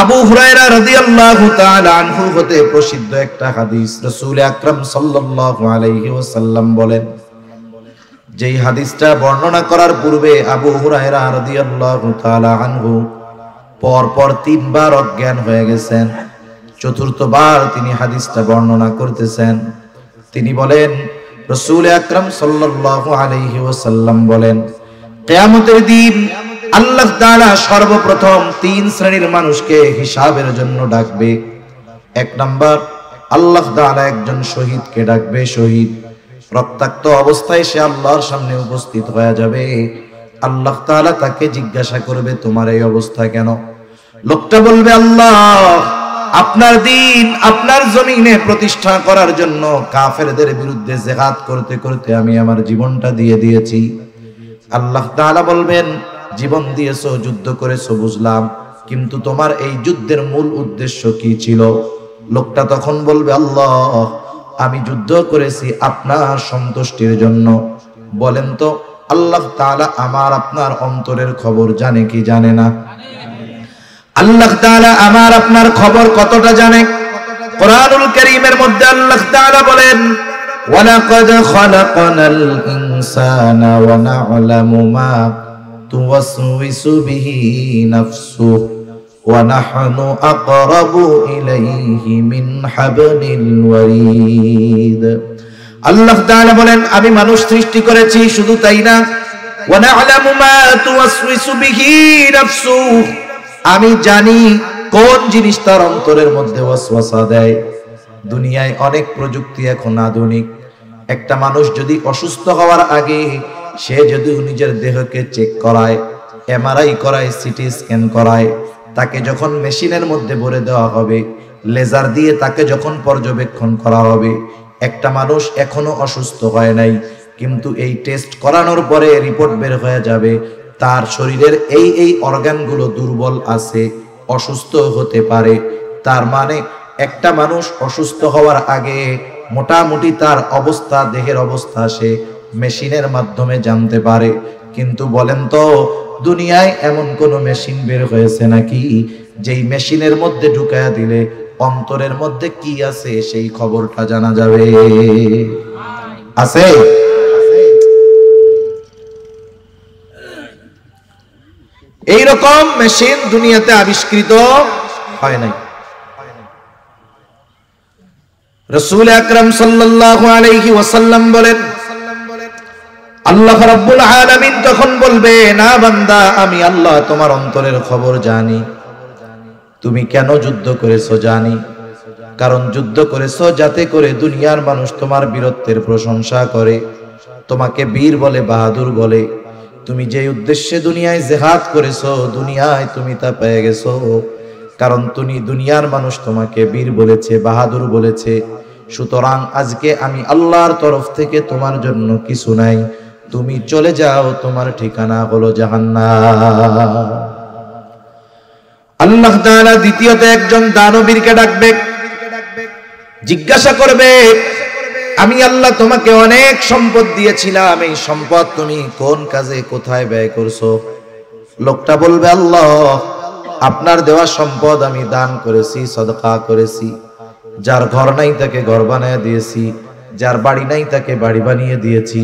আবু হুরায়রা রাদিয়াল্লাহু তাআলা আনহু হতে প্রসিদ্ধ একটা হাদিস, রাসূল আকরাম সাল্লাল্লাহু আলাইহি ওয়াসাল্লাম বলেন, যেই হাদিসটা বর্ণনা করার পূর্বে আবু হুরায়রা রাদিয়াল্লাহু তাআলা আনহু পরপর 3 বার অজ্ঞান হয়ে গেছেন। চতুর্থবার তিনি হাদিসটা বর্ণনা করতেছেন। তিনি বলেন, রাসূল আকরাম সাল্লাল্লাহু আলাইহি ওয়াসাল্লাম বলেন, কিয়ামতের দিন আল্লাহ তাআলা সর্বপ্রথম 3 শ্রেণীর মানুষকে হিসাবের জন্য ডাকবে। 1 নাম্বার, আল্লাহ তাআলা একজন শহীদকে ডাকবে। শহীদ রক্তাক্ত অবস্থায় সে আল্লাহর সামনে উপস্থিত হয়ে যাবে। আল্লাহ তাআলা তাকে জিজ্ঞাসা করবে, তোমার এই অবস্থা কেন? লোকটা বলবে, আল্লাহ, আপনার দ্বীন আপনার জমিনে প্রতিষ্ঠা করার জন্য কাফেরদের বিরুদ্ধে জিহাদ করতে করতে আমি আমার জীবনটা দিয়ে দিয়েছি। আল্লাহ তাআলা বলবেন, জীবন দিয়েছো, যুদ্ধ করেছো বুঝলাম, কিন্তু তোমার এই যুদ্ধের মূল উদ্দেশ্য কি ছিল? লোকটা তখন বলবে, আল্লাহ, আমি যুদ্ধ করেছি আপনার সন্তুষ্টির জন্য। বলেন তো, আল্লাহ তাআলা আমার আপনার অন্তরের খবর জানে কি জানে না? আল্লাহ তাআলা আমার আপনার খবর কতটা জানে? কোরআনুল কারীমের মধ্যে আল্লাহ তাআলা বলেন, ওয়ালাকাদ খালাকনাল ইনসানা ওয়া না'লামু মা তুওয়াসওয়িসু বিহি নাফসুহু ওয়া নাহনু আকরাবু ইলাইহি মিন হাবলিল ওয়ারিদ। আল্লাহ তাআলা বলেন, আমি মানুষ সৃষ্টি করেছি, শুধু তাই না, ওয়া না'লামু মা তুওয়াসওয়িসু বিহি নাফসুহু, আমি জানি কোন জিনিস তার অন্তরের মধ্যে ওয়াসওয়াসা দেয়। দুনিয়ায় অনেক প্রযুক্তি এখন আধুনিক। একটা মানুষ যদি অসুস্থ হওয়ার আগে সে যদি নিজের দেহকে চেক করায়, এমআরআই করায়, সিটি স্ক্যান করায়, তাকে যখন মেশিনের মধ্যে ভরে দেওয়া হবে, লেজার দিয়ে তাকে যখন পর্যবেক্ষণ করা হবে, একটা মানুষ এখনো অসুস্থ হয় নাই, কিন্তু এই টেস্ট করানোর পরে রিপোর্ট বের হয়ে যাবে তার শরীরের এই অর্গানগুলো দুর্বল আছে, অসুস্থ হতে পারে। তার মানে একটা মানুষ অসুস্থ হওয়ার আগে মোটামুটি তার অবস্থা, দেহের অবস্থা সে মেশিনের মাধ্যমে জানতে পারে। কিন্তু বলেন তো, দুনিয়ায় এমন কোন মেশিন বের হয়েছে নাকি যেই মেশিনের মধ্যে ঢুকায়া দিলে অন্তরের মধ্যে কি আছে সেই খবরটা জানা যাবে? আছে? এইরকম মেশিন দুনিয়াতে আবিষ্কৃত হয় নাই। রাসূল আকরাম সাল্লাল্লাহু আলাইহি ওয়াসাল্লাম বলেন, আল্লাহ রাব্বুল আলামিন তখন বলবে, না বান্দা, আমি আল্লাহ তোমার অন্তরের খবর জানি। তুমি কেন যুদ্ধ করেছো জানি। কারণ যুদ্ধ করেছো যাতে করে দুনিয়ার মানুষ তোমার বীরত্বের প্রশংসা করে, তোমাকে বীর বলে, বাহাদুর বলে। তুমি যে উদ্দেশ্যে দুনিয়ায় জিহাদ করেছো, দুনিয়ায় তুমি তা পেয়ে গেছো। কারণ তুমি দুনিয়ার মানুষ তোমাকে বীর বলেছে, বাহাদুর বলেছে। সুতরাং আজকে আমি আল্লাহর তরফ থেকে তোমার জন্য কিছু নাই, তুমি চলে যাও, তোমার ঠিকানা হলো জাহান্নাম। আল্লাহ তাআলা দ্বিতীয়ত একজন দানবীরকে ডাকবে, জিজ্ঞাসা করবে, আমি আল্লাহ তোমাকে অনেক সম্পদ দিয়েছিলাম, এই সম্পদ তুমি কোন কাজে কোথায় ব্যয় করছো? লোকটা বলবে, আল্লাহ, আপনার দেওয়া সম্পদ আমি দান করেছি, সদকা করেছি। যার ঘর নাই তাকে ঘর বানিয়ে দিয়েছি, যার বাড়ি নাই তাকে বাড়ি বানিয়ে দিয়েছি,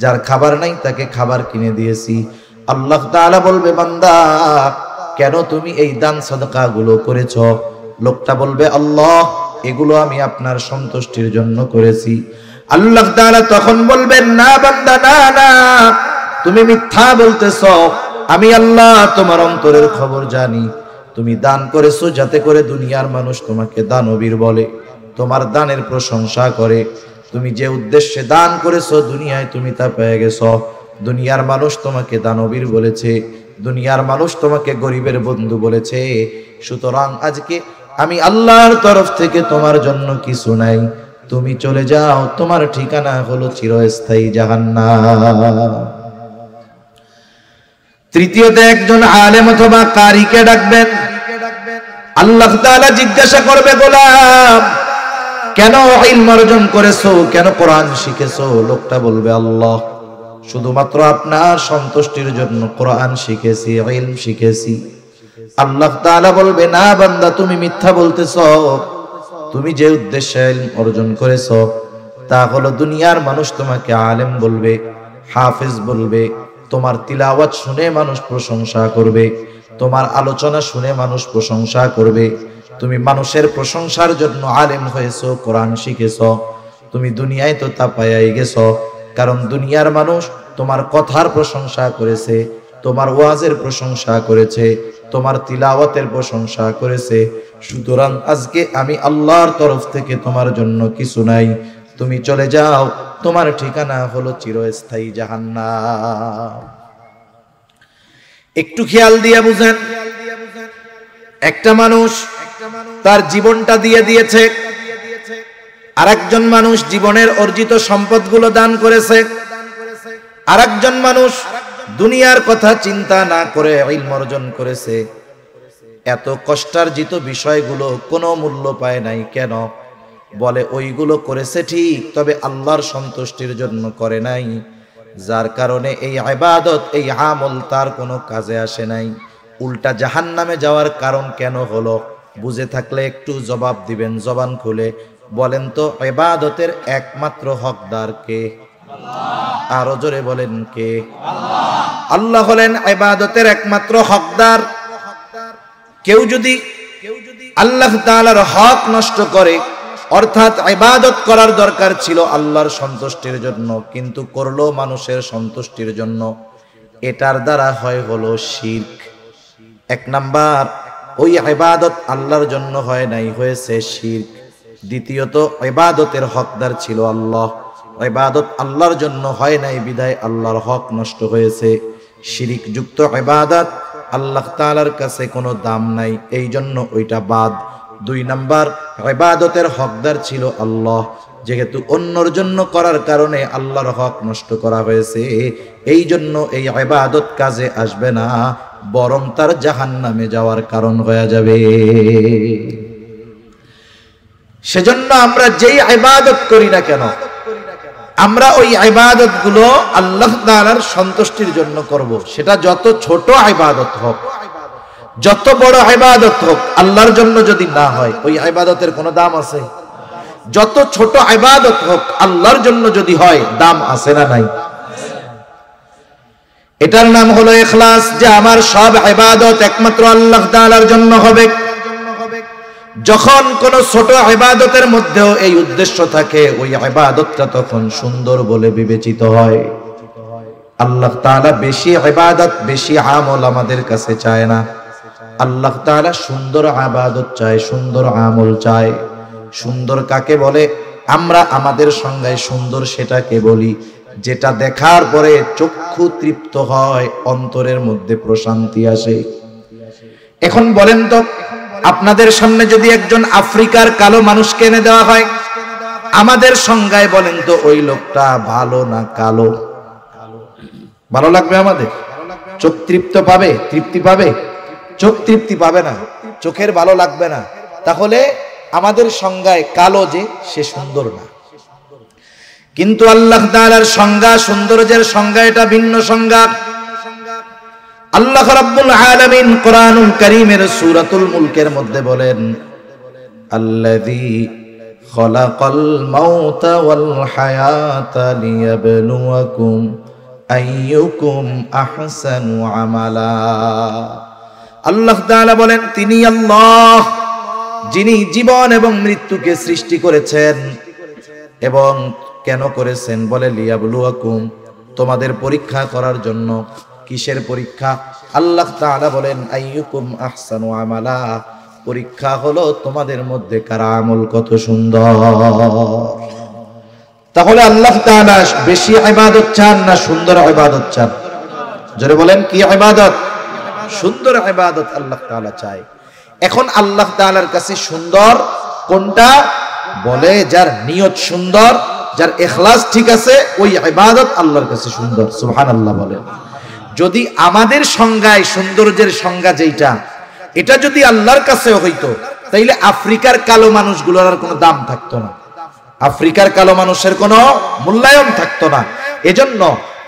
যার খাবার নাই তাকে খাবার কিনে দিয়েছি। আল্লাহ তাআলা বলবে, বান্দা, কেন তুমি এই দান সদকা গুলো করেছো? লোকটা বলবে, আল্লাহ, এগুলো আমি আপনার সন্তুষ্টির জন্য করেছি। আল্লাহ তাআলা তখন বলবেন, না বান্দা, না না, তুমি মিথ্যা বলতেছো। আমি আল্লাহ তোমার অন্তরের খবর জানি। তুমি দান করেছো যাতে করে দুনিয়ার মানুষ তোমাকে দানবীর বলে, তোমার দানের প্রশংসা করে। তুমি যে উদ্দেশ্যে দান করেছো দুনিয়ায় তুমি তা পেয়ে গেছো। দুনিয়ার মানুষ তোমাকে দানবীর বলেছে, দুনিয়ার মানুষ তোমাকে গরিবের বন্ধু বলেছে। সুতরাং আজকে আমি আল্লাহর তরফ থেকে তোমার জন্য কিছু নাই, তুমি চলে যাও, তোমার ঠিকানা হলো চিরস্থায়ী জাহান্নাম। তৃতীয়ত একজন আলেম অথবা কারীকে ডাকবেন। আল্লাহ তাআলা জিজ্ঞাসা করবে, গোলাম, কেন ইলম অর্জন করেছো, কেন কোরআন শিখেছো? লোকটা বলবে, আল্লাহ, শুধুমাত্র আপনার সন্তুষ্টির জন্য কোরআন শিখেছি, ইলম শিখেছি। আল্লাহ তাআলা বলবে, না বান্দা তুমি মিথ্যা বলতেছো। তুমি যে উদ্দেশ্যে ইলম অর্জন করেছো তা হলো দুনিয়ার মানুষ তোমাকে আলেম বলবে, হাফেজ বলবে, তোমার তিলাওয়াত শুনে মানুষ প্রশংসা করবে, তোমার আলোচনা শুনে মানুষ প্রশংসা করবে। তুমি মানুষের প্রশংসার জন্য আলেম হয়েছো, কোরআন শিখেছো। তুমি দুনিয়ায় তো তা পাইয়াই গেছো, কারণ দুনিয়ার মানুষ তোমার কথার প্রশংসা করেছে, তোমার ওয়াজের প্রশংসা করেছে, তোমার তিলাওয়াতের প্রশংসা করেছে। সুতরাং আজকে আমি আল্লাহর তরফ থেকে তোমার জন্য কিছু নাই, তুমি চলে যাও, তোমার ঠিকানা হলো চিরস্থায়ী জাহান্নাম। একটু খেয়াল দিয়ে বুঝেন, একটা মানুষ তার জীবনটা দিয়ে দিয়েছে, আরেকজন মানুষ জীবনের অর্জিত সম্পদগুলো দান করেছে, আরেকজন মানুষ দুনিয়ার কথা চিন্তা না করে ইলম অর্জন করেছে। এত কষ্টার্জিত বিষয়গুলো কোনো মূল্য পায় নাই কেন? বলে ওইগুলো করেছে ঠিক, তবে আল্লাহর সন্তুষ্টির জন্য করে নাই, যার কারণে এই ইবাদত, এই আমল তার কোনো কাজে আসে নাই। উল্টা জাহান্নামে যাওয়ার কারণ কেন হলো? বুঝে থাকলে একটু জবাব দিবেন জবান খুলে। বলেন তো, ইবাদতের একমাত্র হকদার কে? আরো জোরে বলেন, কে? আল্লাহ হলেন ইবাদতের একমাত্র হকদার। কেউ যদি আল্লাহ তাআলার হক নষ্ট করে, অর্থাৎ ইবাদত করার দরকার ছিল আল্লাহর সন্তুষ্টির জন্য, কিন্তু করলো মানুষের সন্তুষ্টির জন্য, এটার দ্বারা হয় হলো শিরক। এক নাম্বার, ওই ইবাদত আল্লাহর জন্য হয় নাই, হয়েছে শিরক। দ্বিতীয়ত, ইবাদতের হকদার ছিল আল্লাহ, ইবাদত আল্লাহর জন্য হয় নাই, বিধায় আল্লাহর হক নষ্ট হয়েছে। শিরক যুক্ত ইবাদত আল্লাহ তাআলার কাছে কোনো দাম নাই, এই জন্য ওইটা বাদ। দুই নাম্বার, ইবাদতের হকদার ছিল আল্লাহ, যেহেতু অন্যর জন্য করার কারণে আল্লাহর হক নষ্ট করা হয়েছে, এই জন্য এই ইবাদত কাজে আসবে না, বরং তার জাহান্নামে যাওয়ার কারণ হয়ে যাবে। সেজন্য আমরা যেই ইবাদত করি না কেন, আমরা ওই ইবাদত গুলো আল্লাহ তাআলার সন্তুষ্টির জন্য করব। সেটা যত ছোট ইবাদত হোক, যত বড় ইবাদত হোক, আল্লাহর জন্য যদি না হয় ওই ইবাদতের কোনো দাম আছে? যত ছোট ইবাদত হোক, আল্লাহর জন্য যদি হয়, দাম আছে না নাই? এটার নাম হলো ইখলাস, যে আমার সব ইবাদত একমাত্র আল্লাহ তাআলার জন্য হবে। যখন কোন ছোট ইবাদতের মধ্যেও এই উদ্দেশ্য থাকে, ওই ইবাদতটা তখন সুন্দর বলে বিবেচিত হয়। আল্লাহ তাআলা বেশি ইবাদত, বেশি আমল আমাদের কাছে চায় না। আল্লাহ তাআলা সুন্দর ইবাদত চায়, সুন্দর আমল চায়। সুন্দর কাকে বলে? আমরা আমাদের সংজ্ঞায় সুন্দর সেটাকে বলি যেটা দেখার পরে চক্ষু তৃপ্ত হয়, অন্তরের মধ্যে প্রশান্তি আসে। এখন বলেন তো, আপনাদের সামনে যদি একজন আফ্রিকার কালো মানুষকে এনে দেওয়া হয়, আমাদের সংজ্ঞায় বলেন তো ওই লোকটা ভালো না কালো? ভালো লাগবে আমাদের? চোখ তৃপ্ত পাবে? তৃপ্তি পাবে? চোখ তৃপ্তি পাবে না, চোখের ভালো লাগবে না। তাহলে আমাদের সংজ্ঞায় কালো যে, সে সুন্দর না। কিন্তু আল্লাহ তাআলার সংজ্ঞা, সৌন্দর্যের সংজ্ঞা এটা ভিন্ন সংজ্ঞা। আল্লাহ রাব্বুল আলামিন কোরআনুল কারীমের সূরাতুল মুলকের মধ্যে বলেন, আল্লাযী খালাকাল মাউতা ওয়াল হায়াতা লিয়াবলুয়াকুম আইয়ুকুম আহসানু আমালা। আল্লাহ তাআলা বলেন, তিনি আল্লাহ যিনি জীবন এবং মৃত্যুকে সৃষ্টি করেছেন। এবং কেন করেছেন? বলে লিয়াবলুয়াকুম, তোমাদের পরীক্ষা করার জন্য। কিসের পরীক্ষা? আল্লাহ তাআলা বলেন আইয়ুকুম আহসানু আমালা, পরীক্ষা হলো তোমাদের মধ্যে কার আমল কত সুন্দর। তাহলে আল্লাহ তাআলা বেশি ইবাদত চান না সুন্দর ইবাদত চান? জোরে বলেন, কি ইবাদত? সুন্দর ইবাদত আল্লাহ তাআলা চায়। এখন আল্লাহ তাআলার কাছে সুন্দর কোনটা? বলে যার নিয়ত সুন্দর, যার ইখলাস ঠিক আছে, ওই ইবাদত আল্লাহর কাছে সুন্দর। সুবহানাল্লাহ বলেন। যদি আমাদের সংজ্ঞায় সৌন্দর্যের সংজ্ঞা যেটা, এটা যদি আল্লাহর কাছে হইতো, তাইলে আফ্রিকার কালো মানুষগুলোর আর কোনো দাম থাকতো না, আফ্রিকার কালো মানুষের কোনো মূল্যায়ন থাকতো না। এজন্য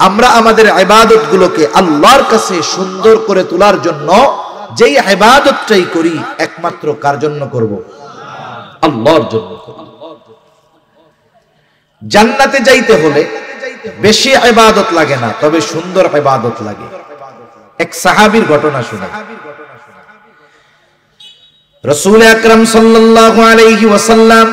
আমরা আমাদের ইবাদত গুলোকে আল্লাহর কাছে সুন্দর করে তোলার জন্য যেই ইবাদতটাই করি একমাত্র কার জন্য করব? আল্লাহর জন্য। জান্নাতে যাইতে হলে বেশি ইবাদত লাগে না, তবে সুন্দর ইবাদত লাগে। এক সাহাবীর ঘটনা শুনে। রাসূল আকরাম সাল্লাল্লাহু আলাইহি ওয়াসাল্লাম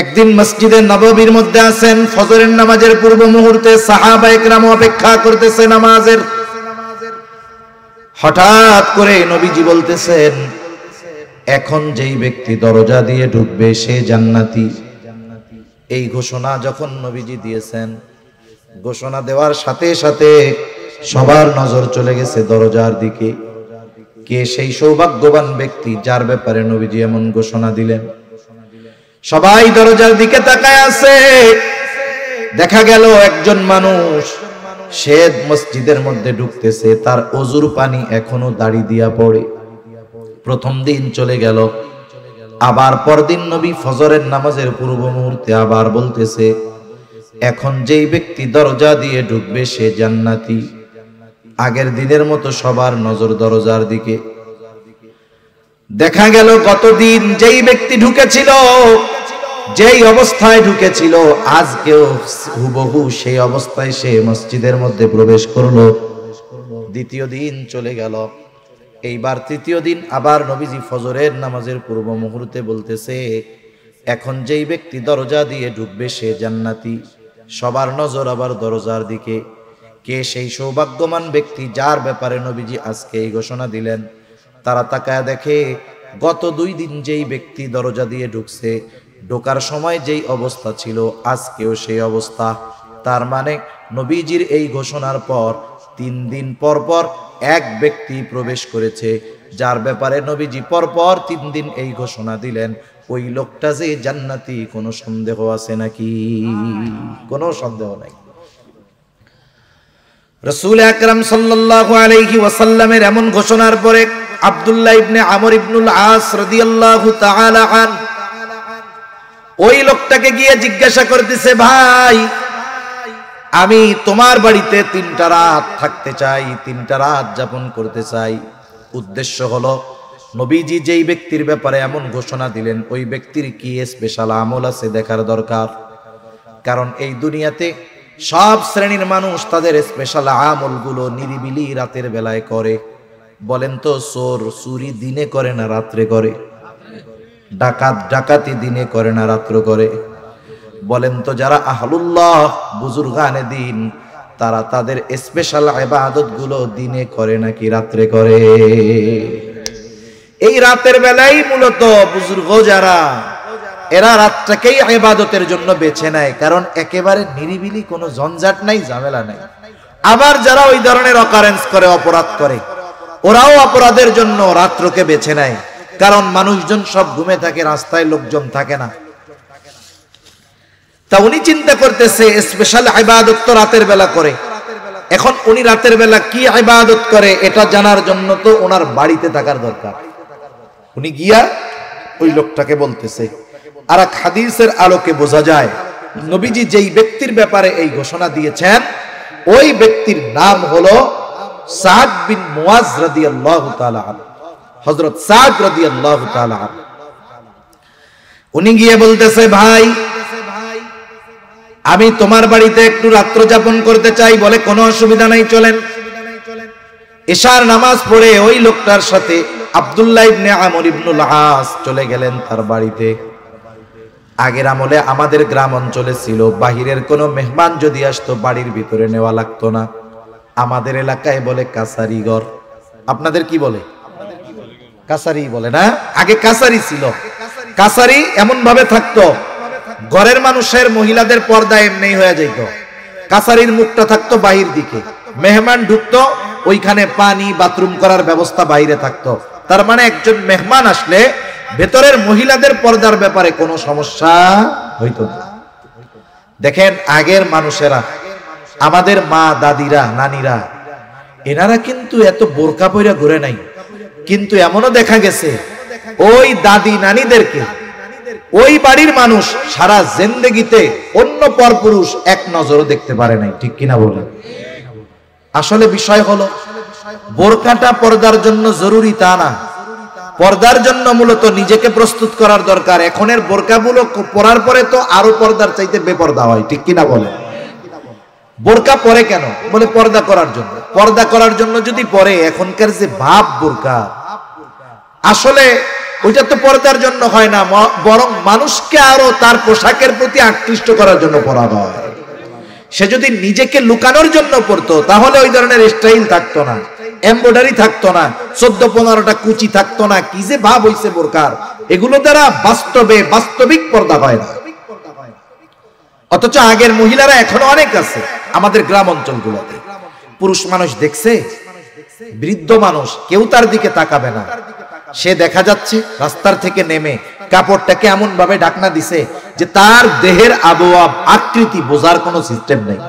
একদিন মসজিদে নববীর মধ্যে আছেন, ফজরের নামাজের পূর্ব মুহূর্তে সাহাবায়ে কেরাম অপেক্ষা করতেছে নামাজের। হঠাৎ করে নবীজি বলতেছেন, এখন যেই ব্যক্তি দরজা দিয়ে ঢুকবে সে জান্নাতি। এই ঘোষণা যখন নবীজি দিয়েছেন, ঘোষণা দেওয়ার সাথে সাথে সবার নজর চলে গেছে দরজার দিকে। কে সেই সৌভাগ্যবান ব্যক্তি যার ব্যাপারে নবীজি এমন ঘোষণা দিলেন? সবাই দরজার দিকে তাকায় আছে। দেখা গেল একজন মানুষ, সে মসজিদের মধ্যে ঢুকতেছে, তার ওযুর পানি এখনো দাড়ি দিয়া পড়ে। প্রথম দিন চলে গেল, আবার পরদিন নবী ফজরের নামাজের পূর্ব মুহূর্তে আবার বলতেছে, এখন যেই ব্যক্তি দরজা দিয়ে ঢুকবে সে জান্নাতি। আগের দিনের মতো সবার নজর দরজার দিকে। দেখা গেল গতদিন যেই ব্যক্তি ঢুকেছিল, যেই অবস্থায় ঢুকেছিল, আজকেও হুবহু সেই অবস্থায় সে মসজিদের মধ্যে প্রবেশ করলো। দ্বিতীয় দিন চলে গেল, এইবার তৃতীয় দিন আবার নবীজি ফজরের নামাজের পূর্ব মুহূর্তে বলতেছে, এখন যেই ব্যক্তি দরজা দিয়ে ঢুকবে সে জান্নাতি। সবার নজর আবার দরজার দিকে। কে সেই সৌভাগ্যবান ব্যক্তি যার ব্যাপারে নবীজি আজকে এই ঘোষণা দিলেন? তারা তাকায় দেখে, গত 2 দিন যেই ব্যক্তি দরজা দিয়ে ঢুকছে, ঢোকার সময় যেই অবস্থা ছিল আজকেও সেই অবস্থা। তার মানে নবীজির এই ঘোষণার পর 3 দিন পর পর এক ব্যক্তি প্রবেশ করেছে, যার ব্যাপারে নবীজি পরপর 3 দিন এই ঘোষণা দিলেন। ওই লোকটা যে জান্নাতি, কোনো সন্দেহ আছে নাকি? কোনো সন্দেহ নাই। রাসূল আকরাম সাল্লাল্লাহু আলাইহি ওয়াসাল্লামের এমন ঘোষণার পরে আব্দুল্লাহ ইবনে আমর ইবনুল আস রাদিয়াল্লাহু তাআলা আন ওই লোকটাকে গিয়ে জিজ্ঞাসা করতেছে, ভাই আমি তোমার বাড়িতে 3টা রাত থাকতে চাই, 3টা রাত যাপন করতে চাই। উদ্দেশ্য হলো নবীজি যেই ব্যক্তির ব্যাপারে এমন ঘোষণা দিলেন ওই ব্যক্তির কি স্পেশাল আমল আছে দেখার দরকার। কারণ এই দুনিয়াতে সব শ্রেণীর মানুষ তাদের স্পেশাল আমলগুলো নিরিবিলি রাতের বেলায় করে। বলেন তো, চোর চুরি দিনে করে না রাত্রে করে? ডাকাত ডাকাতি দিনে করে না রাত্র করে? বলেন তো, যারা আহলুল্লাহ বুজুর্গানে দিন, তারা তাদের স্পেশাল ইবাদত গুলো দিনে করে নাকি রাত্রে করে? এই রাতের বেলায় মূলত বুজুর্গ যারা, এরা রাতটাকেই ইবাদতের জন্য বেছে নেয়, কারণ একেবারে নিরিবিলি, কোনো ঝঞ্ঝাট নাই, ঝামেলা নাই। আবার যারা ওই ধরনের অকারেন্স করে, অপরাধ করে, ওরাও অপরাধের জন্য রাত্রকে বেছে নেয়, কারণ মানুষজন সব ঘুমে থাকে, রাস্তায় লোকজন থাকে না। তা উনি চিন্তা করতেছে স্পেশাল ইবাদত তো রাতের বেলা করে। এখন উনি রাতের বেলা কি ইবাদত করে এটা জানার জন্য তো ওনার বাড়িতে থাকার দরকার। উনি গিয়া ওই লোকটাকে বলতেছে। আর এক হাদিসের আলোকে বোঝা যায় নবীজি যেই ব্যক্তির ব্যাপারে এই ঘোষণা দিয়েছেন ওই ব্যক্তির নাম হলো সাদ বিন মুআজ রাদিয়াল্লাহু তাআলা আনহু, হযরত সাদ রাদিয়াল্লাহু তাআলা আনহু। উনি গিয়ে বলতেছে, ভাই আমি তোমার বাড়িতে একটু রাত্র যাপন করতে চাই। বলে, কোনো অসুবিধা নাই, চলেন। ইশার নামাজ পড়ে ওই লোকটার সাথে আব্দুল্লাহ ইবনে আমর ইবনুল আস চলে গেলেন তার বাড়িতে। আগের আমলে আমাদের গ্রাম অঞ্চলে ছিল, বাহিরের কোনো মেহমান যদি আসতো বাড়ির ভিতরে নেওয়া লাগতো না। আমাদের এলাকায় বলে কাছারি ঘর। আপনাদের কি বলে? কাছারি বলে না? আগে কাছারি ছিল। কাছারি এমন ভাবে থাকতো, ঘরের মানুষের মহিলাদের পর্দা এমনি হয়ে যাইত। কাছারির মুখটা থাকতো বাহির দিকে, মেহমান ঢুকতো, ওইখানে পানি বাথরুম করার ব্যবস্থা বাইরে থাকতো। তার মানে একজন মেহমান আসলে ভেতরের মহিলাদের পর্দার ব্যাপারে কোনো সমস্যা হইতো না। দেখেন আগের মানুষেরা, আমাদের মা দাদিরা নানিরা, এনারা কিন্তু এত বোরকা পয়রা ঘুরে নাই। কিন্তু এমনও দেখা গেছে ওই দাদি নানিদেরকে ওই বাড়ির মানুষ সারা জিন্দেগিতে অন্য পরপুরুষ এক নজরও দেখতে পারে নাই। ঠিক কিনা বলেন? আসলে বিষয় হলো বোরকাটা পর্দার জন্য জরুরি তা না, পর্দার জন্য মূলত নিজেকে প্রস্তুত করার দরকার। এখনের বোরকাগুলো পরার পরে তো আরো পর্দার চাইতে বেপর্দা হয়, ঠিক কিনা বলে? বোরকা পরে কেন? বলে পর্দা করার জন্য। পর্দা করার জন্য যদি পরে, এখনকার যে ভাব বোরকা, আসলে ওইটা তো পর্দার জন্য হয় না, বরং মানুষকে আরো তার পোশাকের প্রতি আকৃষ্ট করার জন্য পরা হয়। সে যদি নিজেকে লুকানোর জন্য পড়তো তাহলে ওই ধরনের স্টাইল থাকতো না, এমব্রয়ডারি থাকতো না, 14-15টা কুচি থাকতো না। কি যে ভাব হইছে বোরকার, এগুলো দ্বারা বাস্তবিক পর্দা হয় না। অথচ আগের মহিলারা এখনো অনেক আছে আমাদের গ্রাম অঞ্চলগুলোতে। পুরুষ মানুষ দেখছে, বৃদ্ধ মানুষ, কেউ তার দিকে তাকাবে না। সে দেখা যাচ্ছে রাস্তার থেকে নেমে কাপড়টাকে এমন ভাবে ঢাকনা দিছে যে তার দেহের আবহাওয়া আকৃতি বোঝার কোনো সিস্টেম নেই।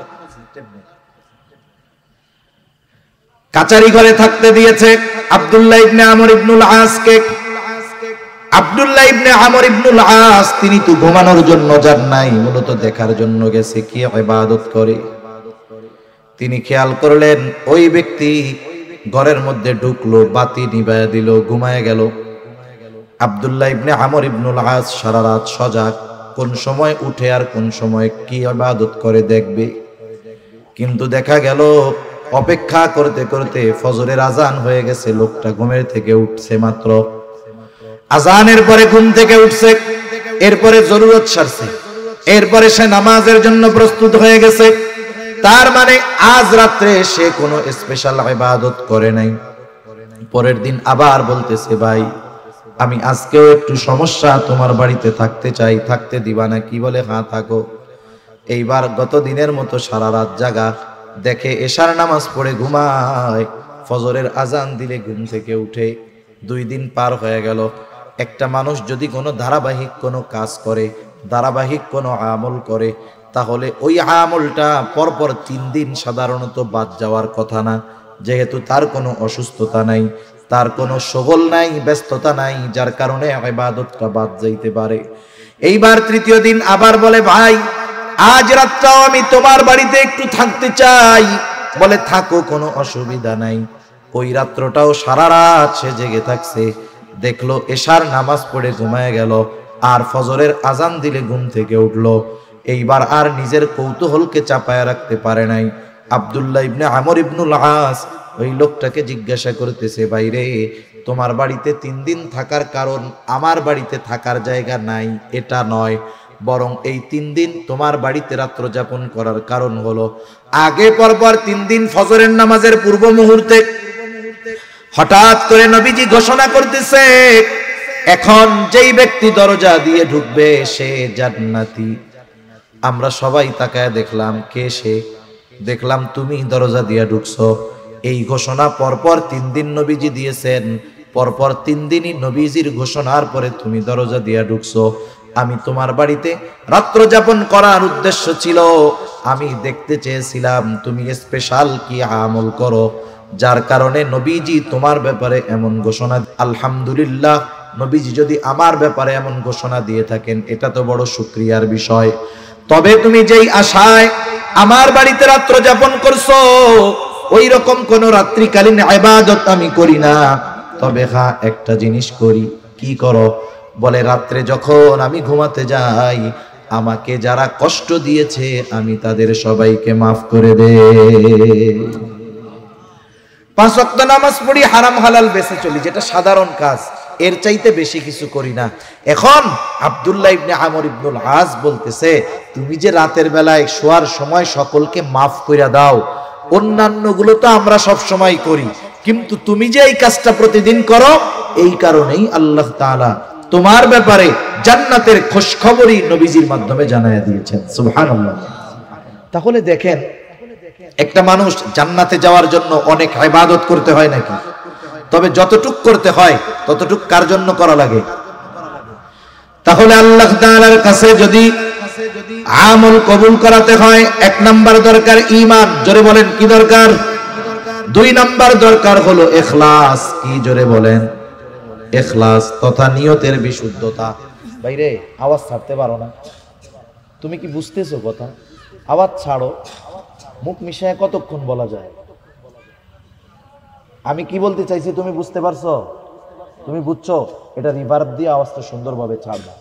কাচারি ঘরে থাকতে দিয়েছে আব্দুল্লাহ ইবনে আমর ইবনুল আসকে। আব্দুল্লাহ ইবনে আমর ইবনুল আস তিনি তো ঘুমানোর জন্য যান নাই, মূলত দেখার জন্য গেছে কি ইবাদত করে। তিনি খেয়াল করলেন ওই ব্যক্তি ঘরের মধ্যে ঢুকলো, বাতি নিভায়া দিল, ঘুমায় গেল। আব্দুল্লাহ ইবনে আমর ইবনুল আস সারা রাত সজাগ, কোন সময় উঠে আর কোন সময় কি ইবাদত করে দেখবে। কিন্তু দেখা গেল অপেক্ষা করতে করতে ফজরের আজান হয়ে গেছে, লোকটা ঘুমের থেকে উঠছে মাত্র। আজানের পরে ঘুম থেকে উঠছে, এরপরে জরুরত সারছে, এরপরে সে নামাজের জন্য প্রস্তুত হয়ে গেছে। তার মানে আজ রাত্রে সে কোনো স্পেশাল ইবাদত করে নাই। পরের দিন আবার বলতেছে, ভাই আমি আজকেও একটু সমস্যা, তোমার বাড়িতে থাকতে চাই, থাকতে দিবা না? কি বলে, হ্যাঁ থাকো। এইবার গত দিনের মতো সারা রাত জাগা, দেখে এশার নামাজ পড়ে ঘুমায়, ফজরের আজান দিলে ঘুম থেকে উঠে। 2 দিন পার হয়ে গেল। একটা মানুষ যদি কোনো ধারাবাহিক কোনো কাজ করে, ধারাবাহিক কোনো আমল করে, তাহলে ওই আমলটা পরপর 3 দিন সাধারণত বাদ যাওয়ার কথা না, যেহেতু তার কোনো অসুস্থতা নাই, তার কোনো শগল নাই, ব্যস্ততা নাই, যার কারণে ইবাদতটা বাদ যাইতে পারে। এইবার 3য় দিন আবার বলে, ভাই আজ রাতটাও আমি তোমার বাড়িতে একটু থাকতে চাই। বলে থাকো, কোনো অসুবিধা নাই। ওই রাত্রটাও সারা রাত সে জেগে থাকছে। দেখলো এশার নামাজ পড়ে ঘুমায় গেল, আর ফজরের আজান দিলে ঘুম থেকে উঠলো। এইবার আর নিজের কৌতূহলকে চাপায় রাখতে পারে নাই। আব্দুল্লাহ ইবনে আমর ইবনুল আস ওই লোকটাকে জিজ্ঞাসা করতেছে, বাইরে তোমার বাড়িতে 3 দিন থাকার কারণ আমার বাড়িতে থাকার জায়গা নাই এটা নয়, বরং এই 3 দিন তোমার বাড়িতে রাত্র যাপন করার কারণ হলো আগে পরপর 3 দিন ফজরের নামাজের পূর্ব মুহূর্তে হঠাৎ করে নবীজি ঘোষণা করতেছে, এখন যেই ব্যক্তি দরজা দিয়ে ঢুকবে সে জান্নাতি। আমরা সবাই তাকায় দেখলাম, কে সে? দেখলাম তুমি দরজা দিয়ে ঢুকছো। এই ঘোষণা পরপর 3 দিন নবীজি দিয়েছেন, পরপর 3 দিনই নবীজির ঘোষণার পরে তুমি দরজা দিয়ে ঢুকছো। আমি তোমার বাড়িতে রাত্র যাপন করার উদ্দেশ্য ছিল, আমি দেখতে চেয়েছিলাম তুমি স্পেশাল কি আমল করো, যার কারণে নবীজি তোমার ব্যাপারে এমন ঘোষণা। আলহামদুলিল্লাহ, নবীজি যদি আমার ব্যাপারে এমন ঘোষণা দিয়ে থাকেন এটা তো বড় শুকরিয়ার বিষয়। তবে তুমি যেই আশায় আমার বাড়িতে রাত্র যাপন করছো, ওই রকম কোন রাত্রিকালীন ইবাদত আমি করি না। তবে হ্যাঁ, একটা জিনিস করি। কি করো? বলে রাত্রে যখন আমি ঘুমাতে যাই, আমাকে যারা কষ্ট দিয়েছে আমি তাদের সবাইকে মাফ করে দেই। 5 ওয়াক্ত নামাজ পড়ি, হারাম হালাল বেঁচে চলি, যেটা সাধারণ কাজ, এর চাইতে বেশি কিছু করি না। এখন আব্দুল্লাহ ইবনে আমর ইবনুল আস বলতেছে, তুমি যে রাতের বেলায় শোয়ার সময় সকলকে মাফ কইরা দাও, অন্যান্যগুলো তো আমরা সব সময় করি, কিন্তু তুমি যে এই কাজটা প্রতিদিন করো, এই কারণেই আল্লাহ তাআলা তোমার ব্যাপারে জান্নাতের খোঁজখবরই নবীজির মাধ্যমে জানায়া দিয়েছেন। সুবহানাল্লাহ। তাহলে দেখেন, একটা মানুষ জান্নাতে যাওয়ার জন্য অনেক ইবাদত করতে হয় নাকি? তবে যতটুক করতে হয় ততটুক কার জন্য করা লাগে? তাহলে আল্লাহ তাআলার কাছে যদি আমল কবুল করাতে হয়, 1 নাম্বার দরকার ঈমান। জোরে বলেন, কি দরকার? 2 নাম্বার দরকার হলো ইখলাস। কি? জোরে বলেন, ইখলাস তথা নিয়তের বিশুদ্ধতা। ভাইরে, আওয়াজ ছাড়তে পারো না? তুমি কি বুঝতেছো কথা? আওয়াজ ছাড়ো। মুখ মিশায় কতক্ষণ বলা যায়? আমি কি বলতে চাইছি তুমি বুঝতে পারছো? তুমি বুঝছো? এটা রিভার্ব দিয়ে আওয়াজটা সুন্দরভাবে ছাড়বা,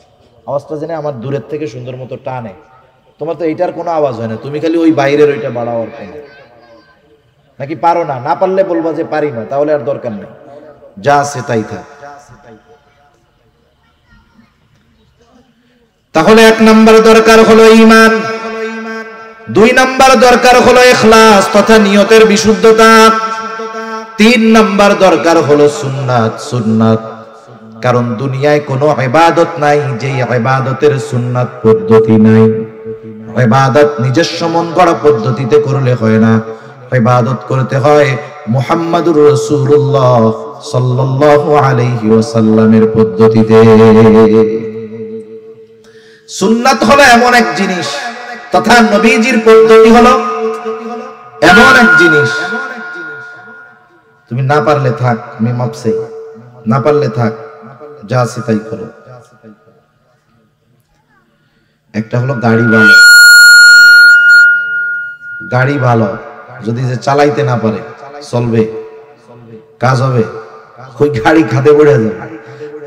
আওয়াজটা জেনে আমার দূরের থেকে সুন্দর মতো টানে। তোমার তো এইটার কোনো আওয়াজ হয় না, তুমি খালি ওই বাইরের ওইটা বাড়াও আর কোনো। নাকি পারো না? না পারলে বলবা যে পারি না, তাহলে আর দরকার নেই, যা আছে তাই থাক। তাহলে 1 নাম্বার দরকার হলো ঈমান, 2 নাম্বার দরকার হলো ইখলাস তথা নিয়তের বিশুদ্ধতা, 3 নাম্বার দরকার হলো সুন্নাত। কারণ দুনিয়ায় কোনো ইবাদত নাই যে ইবাদতের সুন্নাত পদ্ধতি নাই। ইবাদত নিজস্ব মন গড়া পদ্ধতিতে করলে হয় না, ইবাদত করতে হয় মুহাম্মাদুর রাসূলুল্লাহ সাল্লাল্লাহু আলাইহি ওয়াসাল্লামের পদ্ধতিতে। সুন্নাত হলো এমন এক জিনিস তথা নবীজির পদ্ধতি হলো এমন এক জিনিস, তুমি না পারলে থাক, আমি মাপছে, না পারলে থাক, যা আছে তাই করো। একটা হলো গাড়ি ভালো, যদি যে চালাইতে না পারে চলবে, কাজ হবে, ওই গাড়ি খাদে পড়ে যাবে।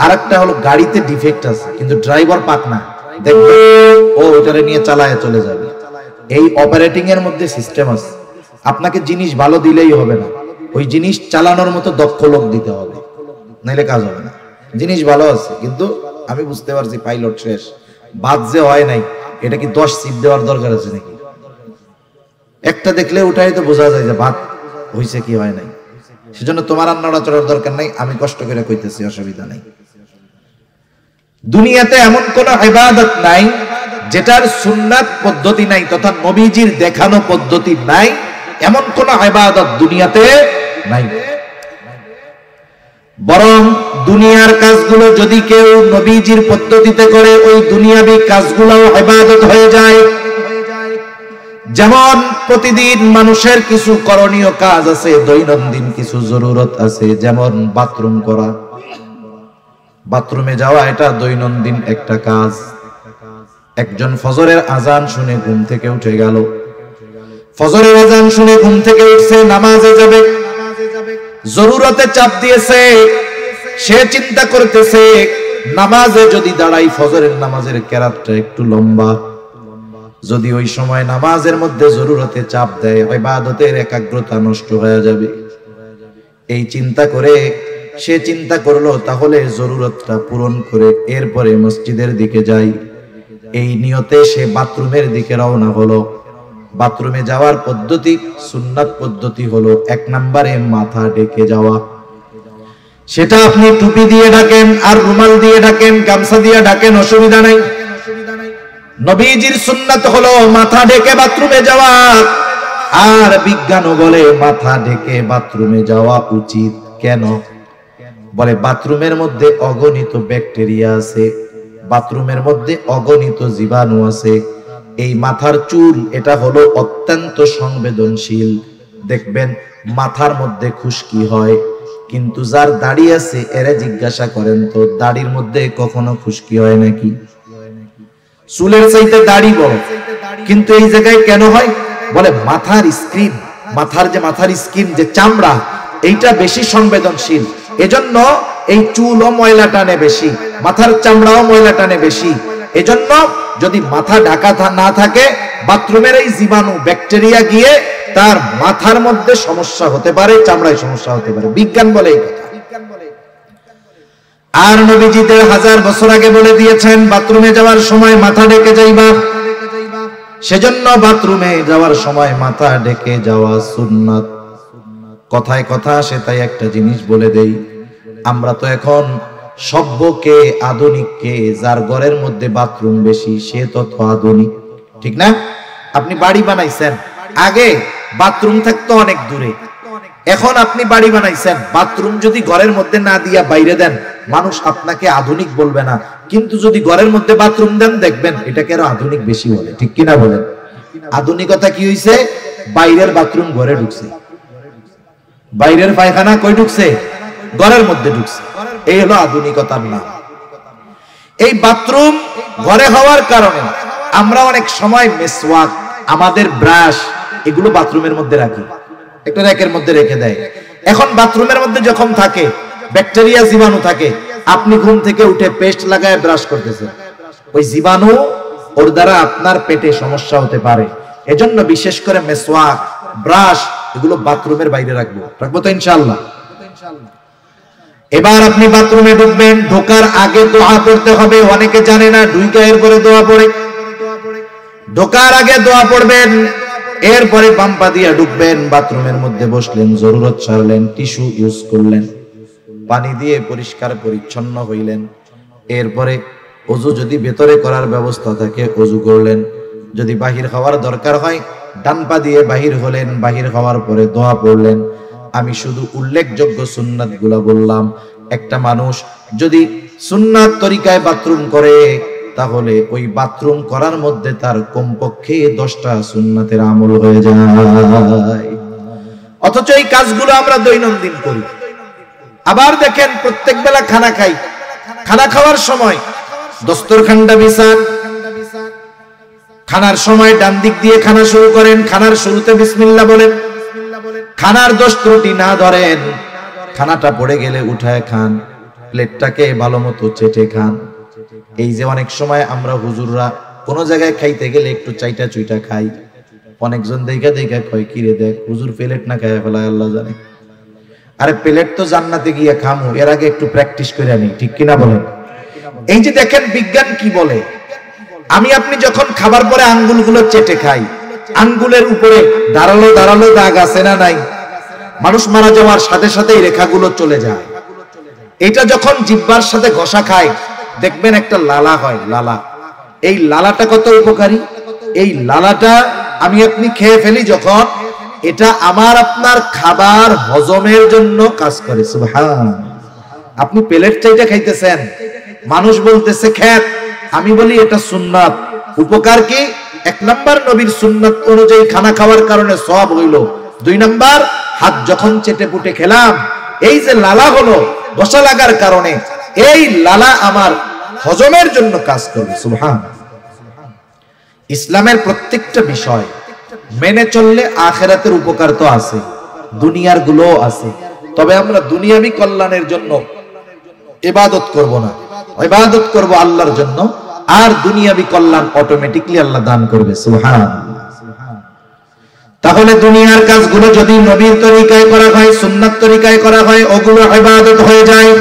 আর একটা হলো গাড়িতে ডিফেক্ট আছে কিন্তু ড্রাইভার পাক না, দেখবে ও ওটারে নিয়ে চালায় চলে যাবে। এই অপারেটিং এর মধ্যে সিস্টেম আছে। আপনাকে জিনিস ভালো দিলেই হবে না, ওই জিনিস চালানোর মতো দক্ষ লোক দিতে হবে, নাইলে কাজ হবে না। জিনিস ভালো আছে কিন্তু আমি বুঝতে পারছি পাইলট শেষ, বাদ যে হয় নাই, এটা কি 10 সিট দেওয়ার দরকার আছে নাকি? একটা দেখলে ওটাই তো বোঝা যায় যে বাদ হইছে কি হয় নাই। সেজন্য তোমার আর নড়াচড়ার দরকার নাই, আমি কষ্ট করে কইতেছি, অসুবিধা নাই। দুনিয়াতে এমন কোন ইবাদত নাই যেটার সুন্নাত পদ্ধতি নাই তথা নবীজির দেখানো পদ্ধতি নাই, এমন কোন ইবাদত দুনিয়াতে নাই। বরং দুনিয়ার কাজগুলো যদি কেউ নবীজির পদ্ধতিতে করে, ওই দুনিয়াবি কাজগুলো ইবাদত হয়ে যায়। যেমন প্রতিদিন মানুষের কিছু করণীয় কাজ আছে, দৈনন্দিন কিছু জরুরত আছে, যেমন বাথরুম করা, বাথরুমে যাওয়া, এটা দৈনন্দিন একটা কাজ। একজন ফজরের আজান শুনে ঘুম থেকে উঠে গেল, ফজরের আজান শুনে ঘুম থেকে উঠছে, নামাজে যাবে, জরুরতে চাপ দিয়েছে, সে চিন্তা করতেছে নামাজে যদি দাঁড়াই, ফজরের নামাজের কেরাতটা একটু লম্বা, যদি ওই সময় নামাজের মধ্যে জরুরতে চাপ দেয়, ইবাদতের একাগ্রতা নষ্ট হয়ে যাবে। এই চিন্তা করে সে চিন্তা করলো তাহলে জরুরতটা পূরণ করে এরপরে মসজিদের দিকে যাই। এই নিয়তে সে বাথরুমের দিকে রওনা হলো। বাথরুমে যাওয়ার পদ্ধতি, সুন্নাত পদ্ধতি হলো 1 নম্বরে মাথা ঢেকে যাওয়া। সেটা আপনি টুপি দিয়ে ঢাকেন আর রুমাল দিয়ে ঢাকেন, গামছা দিয়ে ঢাকেন, অসুবিধা নাই। নবীজির সুন্নাত হলো মাথা ঢেকে বাথরুমে যাওয়া। আর বিজ্ঞানও বলে মাথা ঢেকে বাথরুমে যাওয়া উচিত। কেন? বলে বাথরুমের মধ্যে অগণিত ব্যাকটেরিয়া আছে, বাথরুমের মধ্যে অগণিত জীবাণু আছে। এই মাথার চুল এটা হলো অত্যন্ত সংবেদনশীল। দেখবেন মাথার মধ্যে খুশকি হয়, কিন্তু যার দাড়ি আছে এরা জিজ্ঞাসা করেন তো দাড়ির মধ্যে কখনো খুশকি হয় নাকি? চুলের চাইতে দাড়ি বড়, কিন্তু এই জায়গায় কেন হয়? বলে মাথার স্কিন, মাথার স্কিন যে চামড়া, এইটা বেশি সংবেদনশীল, এজন্য এই চুলও ময়লা টানে বেশি, মাথার চামড়াও ময়লা টানে বেশি। এজন্য যদি মাথা ঢাকা না থাকে, বাথরুমের এই জীবাণু ব্যাকটেরিয়া গিয়ে তার মাথার মধ্যে সমস্যা হতে পারে, চামড়ায় সমস্যা হতে পারে। বিজ্ঞান বলে এই কথা। আর নবীজি 1000 বছর আগে বলে দিয়েছেন বাথরুমে যাওয়ার সময় মাথা ঢেকে যাইবা। সেজন্য বাথরুমে যাওয়ার সময় মাথা ঢেকে যাওয়া সুন্নাত। কথায় কথা আসে তাই একটা জিনিস বলে দেই, আমরা তো এখন সভ্যকে আধুনিককে, যার ঘরের মধ্যে বাথরুম বেশি সে তত আধুনিক, ঠিক না? আপনি বাড়ি বানাইছেন, আগে বাথরুম থাকতো অনেক দূরে, এখন আপনি বাড়ি বানাইছেন, বাথরুম যদি ঘরের মধ্যে না দিয়া বাইরে দেন, মানুষ আপনাকে আধুনিক বলবে না। কিন্তু যদি ঘরের মধ্যে বাথরুম দেন, দেখবেন এটাকে আরো আধুনিক বেশি বলে, ঠিক কিনা বলেন? আধুনিকতা কি হইছে? বাইরের বাথরুম ঘরে ঢুকছে, বাইরের পায়খানা কই ঢুকছে? ঘরের মধ্যে ঢুকছে। এই হলো আধুনিকতার নাম। এই বাথরুম ঘরে হওয়ার কারণে আমরা অনেক সময় মেসওয়াক, আমাদের ব্রাশ, এগুলো বাথরুমের মধ্যে রাখি, একটা র্যাকের মধ্যে রেখে দেয়। এখন বাথরুমের মধ্যে যখন থাকে ব্যাকটেরিয়া জীবাণু থাকে, আপনি ঘুম থেকে উঠে পেস্ট লাগায় ব্রাশ করতেছেন, ওই জীবাণু ওর দ্বারা আপনার পেটে সমস্যা হতে পারে। এজন্য বিশেষ করে মেসওয়াক, ব্রাশ এগুলো বাথরুমের বাইরে রাখবো তো ইনশাআল্লাহ। এবার আপনি বাথরুমে ঢুকবেন, ঢোকার আগে দোয়া পড়তে হবে। অনেকে জানে না, ঢুকে এরপরে দোয়া পড়ে। ঢোকার আগে দোয়া পড়বেন, এরপরে পাম্পা দিয়ে ঢুকবেন, বাথরুমের মধ্যে বসলেন, জরুরত ছাড়লেন, টিস্যু ইউজ করলেন, পানি দিয়ে পরিষ্কার পরিচ্ছন্ন হইলেন। এরপরে ওযু যদি ভেতরে করার ব্যবস্থা থাকে ওযু করলেন, যদি বাহির হওয়ার দরকার হয় ডান পা দিয়ে বাহির হলেন, বাহির হওয়ার পরে দোয়া পড়লেন। আমি শুধু উল্লেখযোগ্য সুন্নাতগুলো বললাম। একটা মানুষ যদি সুন্নাত তরিকায় বাথরুম করে তাহলে ওই বাথরুম করার মধ্যে তার কমপক্ষে 10টা সুন্নাতের আমল হয়ে যায়। অথচ এই কাজগুলো আমরা দৈনন্দিন করি। আবার দেখেন, প্রত্যেক বেলা খানা খাই, খানা খাওয়ার সময় দস্তরখানটা বিছান, খানার সময় ডান দিক দিয়ে খানা শুরু করেন, খানার শুরুতে বিসমিল্লাহ বলেন, খানার দোষ ত্রুটি না ধরেন, খানাটা পড়ে গেলে উঠায় খান, প্লেটটাকে ভালো মতো চেটে খান। এই যে অনেক সময় আমরা হুজুররা কোন জায়গায় খাইতে গেলে একটু চাইটা চুইটা খাই, অনেকজন দেখা দেখা কয় কিরে দেখ হুজুর প্লেট না খায় ফেলায়, আল্লাহ জানে। আরে প্লেট তো জান্নাতে গিয়ে খামু, এর আগে একটু প্র্যাকটিস করে আনি, ঠিক কিনা বলেন? এই যে দেখেন বিজ্ঞান কি বলে, আমি আপনি যখন খাবার পরে আঙ্গুলগুলো চেটে খাই, আঙ্গুলের উপরে ধারালো ধারালো দাগ আছে না নাই? মানুষ মারা যাওয়ার সাথে সাথে এই রেখাগুলো চলে যায়। এটা যখন জিহ্বার সাথে ঘষা খায় দেখবেন একটা লালা হয়, লালা। এই লালাটা কত উপকারী! এই লালাটা আমি আপনি খেয়ে ফেলি যখন, এটা আমার আপনার খাবার হজমের জন্য কাজ করে। সুবহান। আপনি প্লেট চাইটা খাইতেছেন, মানুষ বলতেছে খেত, আমি বলি এটা সুন্নাত। উপকার কি? 1 নাম্বার নবীর সুন্নাত অনুযায়ী খানা খাওয়ার কারণে সওয়াব হইল। 2 নাম্বার, হাত যখন চেটে পুটে খেলাম, এই যে লালা হলো ঘষা লাগার কারণে, এই লালা আমার হজমের জন্য কাজ করবে। সুবহান। ইসলামের প্রত্যেকটা বিষয় মেনে চললে আখিরাতের উপকার তো আছে, দুনিয়ার গুলোও আছে। তবে আমরা দুনিয়াবি কল্যাণের জন্য ইবাদত করব না, ইবাদত করব আল্লাহর জন্য, আর দুনিয়াবি কল্যাণ অটোমেটিক্যালি আল্লাহ দান করবে। সুবহান। তাহলে দুনিয়ার কাজগুলো যদি নবীর তরিকায় করা হয়, সুন্নাত তরিকায় করা হয়, ওগুলো ইবাদত হয়ে যায়।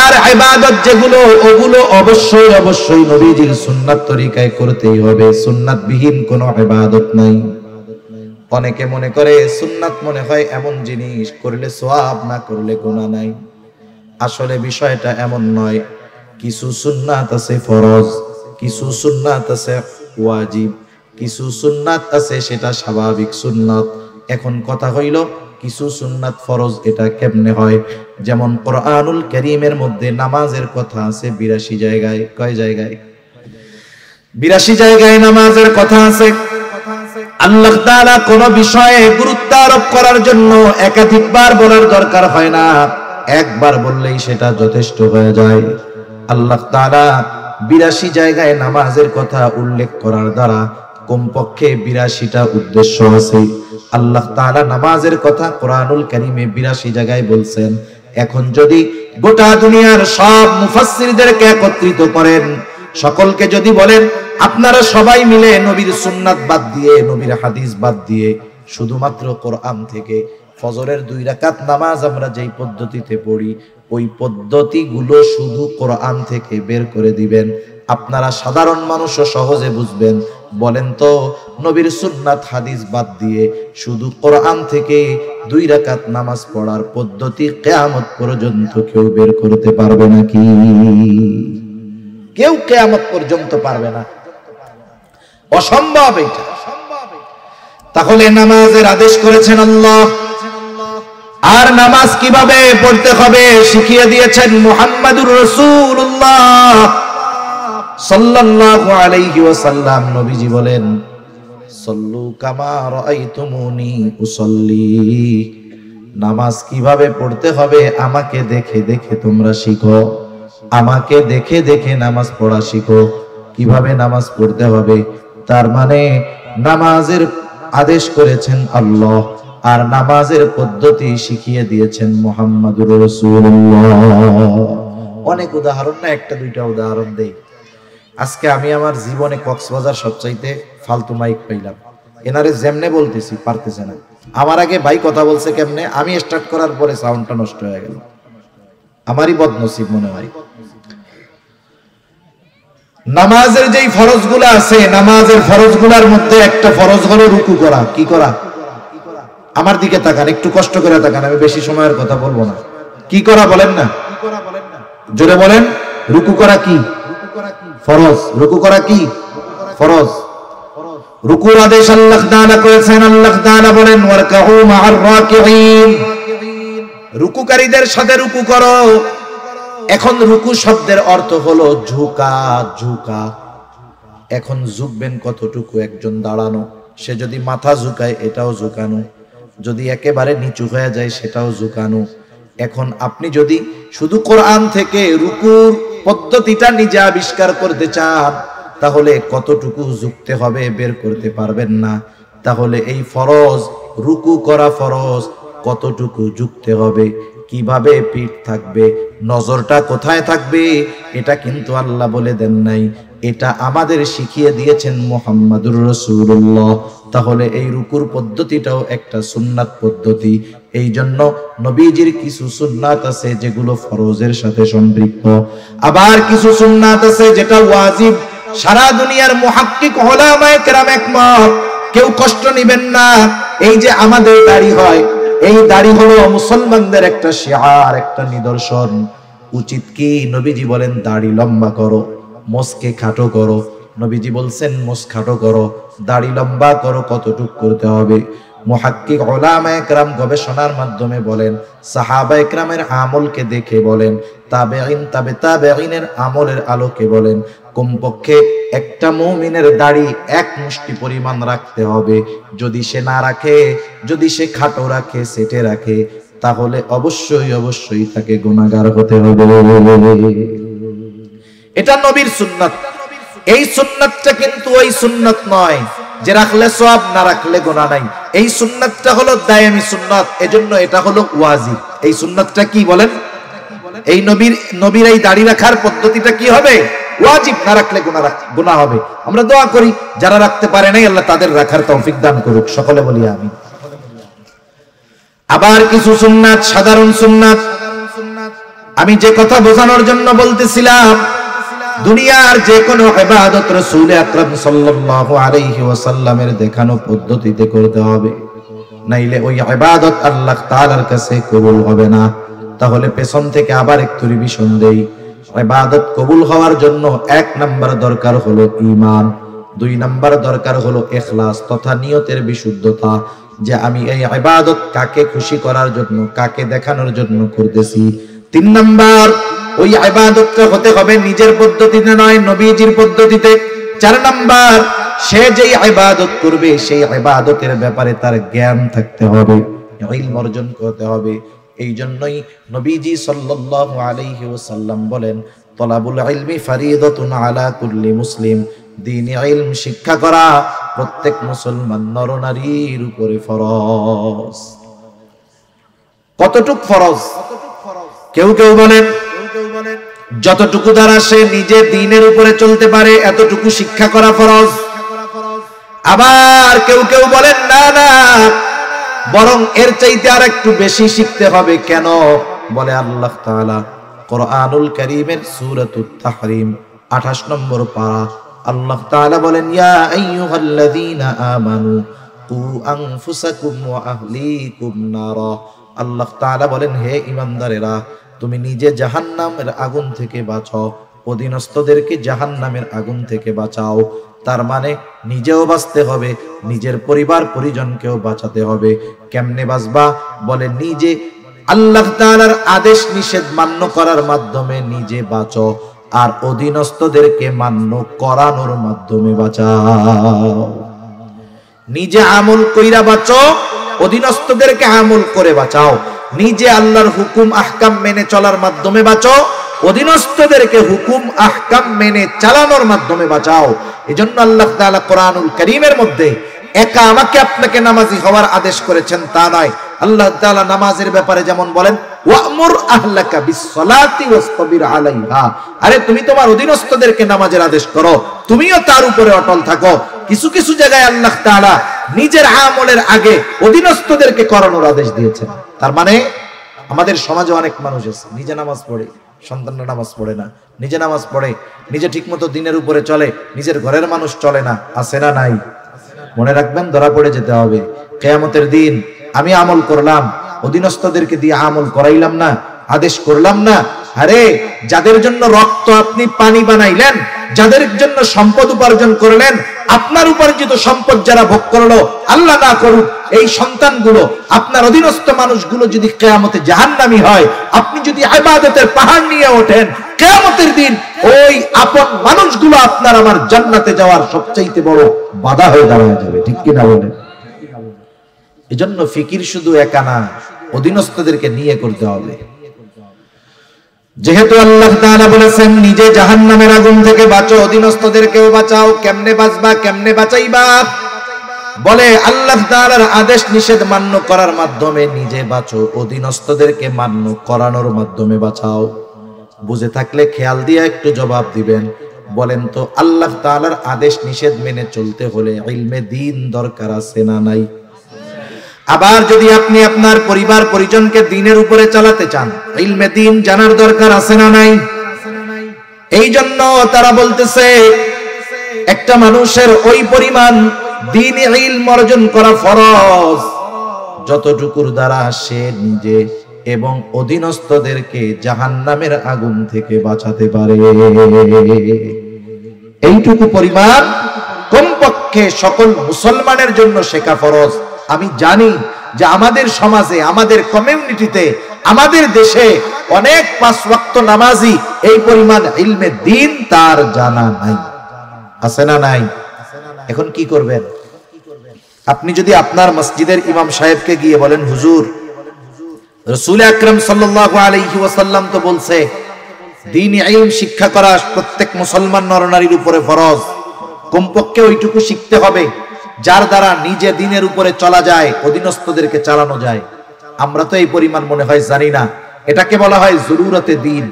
আর ইবাদত যেগুলো, ওগুলো অবশ্যই অবশ্যই নবীজির সুন্নাত তরিকায় করতেই হবে। সুন্নাত বিহীন কোনো ইবাদত নাই। অনেকে মনে করে সুন্নাত মনে হয় এমন জিনিস, করলে সওয়াব না করলে গুনাহ নাই। আসলে বিষয়টা এমন নয়। কিছু সুন্নাত আছে ফরজ, কিছু সুন্নাত আছে ওয়াজিব, কিছু সুন্নাত আছে সেটা স্বাভাবিক সুন্নাত। এখন কথা হইল কিছু সুন্নাত ফরজ, এটা কেমনে হয়? যেমন কোরআনুল কারীমের মধ্যে নামাজের কথা আছে 82 জায়গায়। কয় জায়গায়? 82 জায়গায় নামাজের কথা আছে। আল্লাহ তাআলা কোন বিষয়ে গুরুত্ব আরোপ করার জন্য একাধিকবার বলার দরকার হয় না, একবার বললেই সেটা যথেষ্ট হয়ে যায়। আল্লাহ তাআলা 82 জায়গায় নামাজের কথা উল্লেখ করার দ্বারা কমপক্ষে 82টা উদ্দেশ্য আছে। আল্লাহ তাআলা নামাজের কথা কোরআনুল কারীমে 82 জায়গায় বলছেন। এখন যদি গোটা দুনিয়ার সব মুফাসসিরদেরকে একত্রিত করেন, সকলকে যদি বলেন আপনারা সবাই মিলে নবীর সুন্নাত বাদ দিয়ে, নবীর হাদিস বাদ দিয়ে শুধুমাত্র কোরআন থেকে ফজরের 2 রাকাত নামাজ আমরা যেই পদ্ধতিতে পড়ি, ওই পদ্ধতিগুলো শুধু কোরআন থেকে বের করে দিবেন, আপনারা সাধারণ মানুষও সহজে বুঝবেন। বলেন তো, নবীর সুন্নাত হাদিস বাদ দিয়ে শুধু কোরআন থেকে 2 রাকাত নামাজ পড়ার পদ্ধতি কিয়ামত পর্যন্ত কেউ বের করতে পারবে নাকি? কেউ কিয়ামত পর্যন্ত পারবে না, অসম্ভব এটা। তাহলে নামাজের আদেশ করেছেন আল্লাহ, আর নামাজ কিভাবে পড়তে হবে শিখিয়ে দিয়েছেন মুহাম্মাদুর রাসূলুল্লাহ সাল্লাল্লাহু আলাইহি ওয়াসাল্লাম। নবীজি বলেন, সাল্লু কামা রাআইতুমুনি উসাল্লি। নামাজ কিভাবে পড়তে হবে আমাকে দেখে দেখে তোমরা শিখো, আমাকে দেখে দেখে নামাজ পড়া শিখো। কিভাবে নামাজ পড়তে হবে, তার মানে নামাজের আদেশ করেছেন আল্লাহ, আর নামাজের পদ্ধতি শিখিয়ে দিয়েছেন মুহাম্মদুর রাসূলুল্লাহ। অনেক উদাহরণ না, একটা দুইটা উদাহরণ দেই। আজকে আমি আমার জীবনে কক্সবাজার সবচাইতে ফালতু মাইক পাইলাম, এনারে যেমনে বলতেছি পারতেছে না। আমার আগে ভাই কথা বলছে কেমনে, আমি স্টার্ট করার পরে সাউন্ডটা নষ্ট হয়ে গেল, আমারই বদনসিব মনে হয়। নামাজের যেই ফরজগুলো আছে, নামাজের ফরজগুলোর মধ্যে একটা ফরজ হলো রুকু করা। কি করা? আমার দিকে তাকান, একটু কষ্ট করে তাকান, আমি বেশি সময়ের কথা বলবো না। কি করা বলেন না, জোরে বলেন। রুকু করা কি ফরজ? রুকু করা কি ফরজ? রুকুর আদেশ আল্লাহ তাআলা করেছেন। আল্লাহ তাআলা বলেন ওয়ারকাউ মা'আর রাকিঈন, রুকুকারীদের সাথে রুকু করো। এখন রুকু শব্দের অর্থ হলো ঝুঁকা, ঝুঁকা। এখন ঝুঁকবেন কতটুকু? একজন দাঁড়ানো, সে যদি মাথা ঝুঁকায় এটাও ঝুঁকানো, যদি একেবারে নিচু হয়ে যায় সেটাও ঝুঁকানো। এখন আপনি যদি শুধু কোরআন থেকে রুকুর পদ্ধতিটা নিজে আবিষ্কার করতে চান, তাহলে কতটুকু ঝুঁকতে হবে বের করতে পারবেন না। তাহলে এই ফরজ, রুকু করা ফরজ, কতটুকু ঝুঁকতে হবে, কিভাবে পিঠ থাকবে, নজরটা কোথায় থাকবে, এটা কিন্তু আল্লাহ বলে দেন নাই, এটা আমাদের শিখিয়ে দিয়েছেন মুহাম্মদুর রাসূলুল্লাহ। তাহলে এই রুকুর পদ্ধতিটাও একটা সুন্নাত পদ্ধতি। এই জন্য নবীজির কিছু সুন্নাত আছে যেগুলো ফরজের সাথে সম্পৃক্ত, আবার কিছু সুন্নাত আছে যেটা ওয়াজিব। সারা দুনিয়ার মুহাক্কিক উলামায়ে কেরাম একমত, কেউ কষ্ট নেবেন না। এই যে আমাদের দাড়ি হয়, এই দাড়ি হলো মুসলমানদের একটা শিআর, একটা নিদর্শন। উচিত কি? নবীজি বলেন দাড়ি লম্বা করো, মোছকে খাটো করো। নবীজি বলছেন মোছ খাটো করো, দাড়ি লম্বা করো। কতটুক করতে হবে? মুহাক্কিক উলামায়ে কেরাম গবেষণার মাধ্যমে বলেন, সাহাবায়ে কেরামের আমলকে দেখে বলেন, তাবেঈন, তাবেঈনের আমলের আলোকে বলেন, কমপক্ষে একটা মুমিনের দাড়ি এক মুষ্টি পরিমাণ রাখতে হবে। যদি সে না রাখে, যদি সে খাটো রাখে, সেটে রাখে, তাহলে অবশ্যই অবশ্যই তাকে গুনাহগার হতে হবে। এটা নবীর সুন্নাত। এই সুন্নাতটা কিন্তু ওই সুন্নাত নয় যে রাখলে সওয়াব, না রাখলে গুনাহ নাই। এই সুন্নাতটা হলো দায়েমি সুন্নাত, এজন্য এটা হলো ওয়াজিব। এই সুন্নাতটা কি বলেন? এই নবীর এই দাড়ি রাখার পদ্ধতিটা কি হবে? ওয়াজিব। না রাখলে গুনাহ হবে। আমরা দোয়া করি যারা রাখতে পারে নাই আল্লাহ তাদের রাখার তৌফিক দান করুক, সকলে বলি আমিন। আবার কিছু সুন্নাত, সাধারণ সুন্নাত, আমি যে কথা বোঝানোর জন্য বলতেছিলাম, দুনিয়ার যে কোনো ইবাদত রাসূল আকরাম সাল্লাল্লাহু আলাইহি ওয়াসাল্লামের দেখানো পদ্ধতিতে করতে হবে, নাইলে ওই ইবাদত আল্লাহ তাআলার কাছে কবুল হবে না। তাহলে পেছন থেকে আবার একটু রিভিশন দেই। ইবাদত কবুল হওয়ার জন্য 1 নাম্বার দরকার হলো ঈমান, 2 নাম্বার দরকার হলো ইখলাস তথা নিয়তের বিশুদ্ধতা, যে আমি এই ইবাদত কাকে খুশি করার জন্য, কাকে দেখানোর জন্য করতেছি। 3 নাম্বার, ওই ইবাদতটা হতে হবে নিজের পদ্ধতিতে নয়, নবীজির পদ্ধতিতে। 4 নাম্বার, সে যেই ইবাদত করবে সেই ইবাদতের ব্যাপারে তার জ্ঞান থাকতে হবে, ইলম অর্জন করতে হবে। এই জন্যই নবীজি সাল্লাল্লাহু আলাইহি ওয়াসাল্লাম বলেন, তলাবুল ইলমি ফারিদাতুন আলা কুল্লি মুসলিম, দ্বীনি ইলম শিক্ষা করা প্রত্যেক মুসলমান নরনারীর উপরে ফরজ। কতটুক ফরজ? কেউ কেউ বলেন যতটুকু দ্বারা সে নিজে দ্বীনের উপরে চলতে পারে এতটুকু শিক্ষা করা ফরজ। আবার কেউ কেউ বলেন না না, বরং এর চাইতে আর একটু বেশি শিখতে হবে। কেন? বলে আল্লাহ তাআলা কোরআনুল কারীমের সূরাতুত তাহরিম 28 নম্বর পারা, আল্লাহ তাআলা বলেন, ইয়া আইয়ুহাল্লাযীনা আমানু কু আনফুসাকুম ওয়া আহলিকুম নারা। আল্লাহ তাআলা বলেন, হে ঈমানদারেরা, তুমি নিজে জাহান্নামের আগুন থেকে বাঁচাও, অধীনস্থদেরকে জাহান্নামের আগুন থেকে বাঁচাও। তার মানে নিজেও বাঁচতে হবে, নিজের পরিবার পরিজনকেও বাঁচাতে হবে। কেমনে বাঁচবা? বলে নিজে আল্লাহ তাআলার আদেশ নিষেধ মান্য করার মাধ্যমে নিজে বাঁচো, আর অধীনস্থদেরকে মান্য করানোর মাধ্যমে বাঁচাও। নিজে আমল কইরা বাঁচো, অধীনস্থদেরকে আমল করে বাঁচাও। নিজে আল্লাহর হুকুম আহকাম মেনে চলার মাধ্যমে বাঁচো, অধীনস্থদেরকে হুকুম আহকাম মেনে চালানোর মাধ্যমে বাঁচাও। এজন্য আল্লাহ তাআলা কোরআনুল কারীমের মধ্যে একা আমাকে আপনাকে নামাজি হওয়ার আদেশ করেছেন তা নয়। আল্লাহ তাআলা নামাজের ব্যাপারে যেমন বলেন ওয়া'মুর আহলাকা বিস-সালাতি ওয়াসতাবির আলাইহা, আরে তুমি তোমার অধীনস্থদেরকে নামাজের আদেশ করো, তুমিও তার উপরে অটল থাকো। কিছু কিছু জায়গায় আল্লাহ তাআলা নিজের আমলের আগে অধীনস্থদেরকে করানোর আদেশ দিয়েছেন। তার মানে আমাদের সমাজে অনেক মানুষ আছে নিজে নামাজ পড়ে, সন্তানরা নামাজ পড়ে না, নিজে নামাজ পড়ে, নিজে ঠিকমতো দিনের উপরে চলে, নিজের ঘরের মানুষ চলে না, আছে না নাই? মনে রাখবেন, ধরা পড়ে যেতে হবে কিয়ামতের দিন। আমি আমল করলাম, অধীনস্থদেরকে দিয়ে আমল করাইলাম না, আদেশ করলাম না। আরে যাদের জন্য রক্ত আপনি পানি বানাইলেন, যাদের জন্য সম্পদ উপার্জন করলেন, আপনার উপার্জিত সম্পদ যারা ভোগ করলো, আল্লাহ না করুক এই সন্তানগুলো, আপনার অধীনস্থ মানুষগুলো যদি কিয়ামতে জাহান্নামী হয়, আপনি যদি ইবাদতের পাহাড় নিয়ে ওঠেন, কিয়ামতের দিন ওই আপন মানুষগুলো আপনার আমার জান্নাতে যাওয়ার সবচাইতে বড় বাধা হয়ে দাঁড়ায় যাবে। ঠিক কি না বলেন? এজন্য ফিকির শুধু একা না, অধীনস্থদেরকে নিয়ে করতে হবে। যেহেতু আল্লাহ তাআলা বলেছেন নিজে জাহান্নামের আগুন থেকে বাঁচো, অধীনস্থদেরকেও বাঁচাও। কেমনে বাঁচবা, কেমনে বাঁচাইবা? বলে আল্লাহ তাআলার আদেশ নিষেধ মান্য করার মাধ্যমে নিজে বাঁচো, অধীনস্থদেরকে মান্য করানোর মাধ্যমে বাঁচাও। বুঝে থাকলে খেয়াল দিয়ে একটু জবাব দিবেন। বলেন তো আল্লাহ তাআলার আদেশ নিষেধ মেনে চলতে হলে ইলমে দ্বীন দরকার আছে না নাই? আবার যদি আপনি আপনার পরিবার পরিজনকে দ্বীনের উপরে চালাতে চান, ইলমে দ্বীন জানার দরকার আছে না নাই? এই জন্য তারা বলতেছে একটা মানুষের ওই পরিমাণ দ্বীন ইলম অর্জন করা ফরজ যতটুকুর দ্বারা সে নিজে এবং অধীনস্থদেরকে জাহান্নামের আগুন থেকে বাঁচাতে পারে। এইটুকু পরিমাণ কমপক্ষে সকল মুসলমানের জন্য শেখা ফরজ। আমি জানি যে আমাদের সমাজে, আমাদের কমিউনিটিতে, আমাদের দেশে অনেক পাঁচ ওয়াক্ত নামাজি এই পরিমাণ ইলমে দ্বীন তার জানা নাই। আছে না নাই? এখন কি করবেন? আপনি যদি আপনার মসজিদের ইমাম সাহেবকে গিয়ে বলেন, হুজুর রাসূল আকরাম সাল্লাল্লাহু আলাইহি ওয়াসাল্লাম তো বলছে দ্বীনি ইলম শিক্ষা করা প্রত্যেক মুসলমান নরনারীর উপরে ফরজ, কমপক্ষে ওইটুকু শিখতে হবে যার দ্বারা নিজে দ্বীনের উপরে চলা যায়, অধীনস্থদেরকে চালানো যায়। আমরা তো এই পরিমাণ মনে হয় জানি না। এটাকে বলা হয় জরুরতে দ্বীন।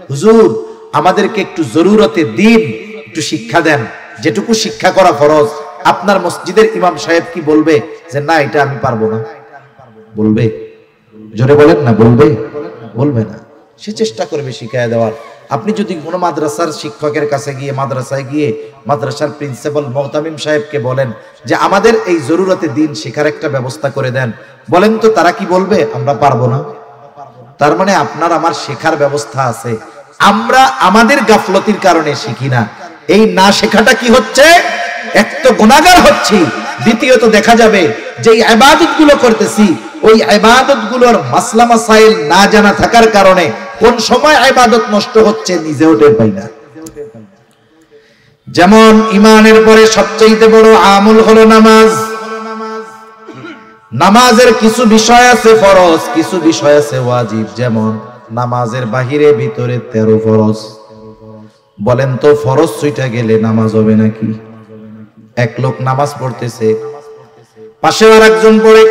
হুজুর আমাদেরকে একটু জরুরতে দ্বীন একটু শিক্ষা দেন, যেটুকু শিক্ষা করা ফরজ। আপনার মসজিদের ইমাম সাহেব কি বলবে যে না এটা আমি পারবো না? বলবে? জোরে বলেন না, বলবে? বলবে না। সে চেষ্টা করবে শিখায় দেওয়ার। আপনি যদি কোনো মাদ্রাসার শিক্ষকের কাছে গিয়ে, মাদ্রাসায় গিয়ে মাদ্রাসার প্রিন্সিপাল মুহতামিম সাহেবকে বলেন যে আমাদের এই জরুরতে দ্বীন শেখার একটা ব্যবস্থা করে দেন, বলেন তো তারা কি বলবে? আমরা পারবো না। তার মানে আপনার আমার শেখার ব্যবস্থা আছে, আমরা আমাদের গাফলতির কারণে শিখি না। এই না শেখাটা কি হচ্ছে? এক তো গুনাহগার হচ্ছি, দ্বিতীয়ত দেখা যাবে যে ইবাদত গুলো করতেছি ওই ইবাদত গুলোর মাসলা মাসাইল না জানা থাকার কারণে কোন সময় ইবাদত নষ্ট হচ্ছে নিজেও টের পাই না। যেমন ঈমানের পরে সবচেয়ে বড় আমল হলো নামাজ। নামাজের কিছু বিষয় আছে ফরজ, কিছু বিষয় আছে ওয়াজিব। যেমন নামাজের বাহিরে ভিতরে 13 ফরজ। বলেন তো ফরজ ছুঁইটা গেলে নামাজ হবে নাকি? এক লোক নামাজ পড়তেছে, পাশে আর একজন পড়ে,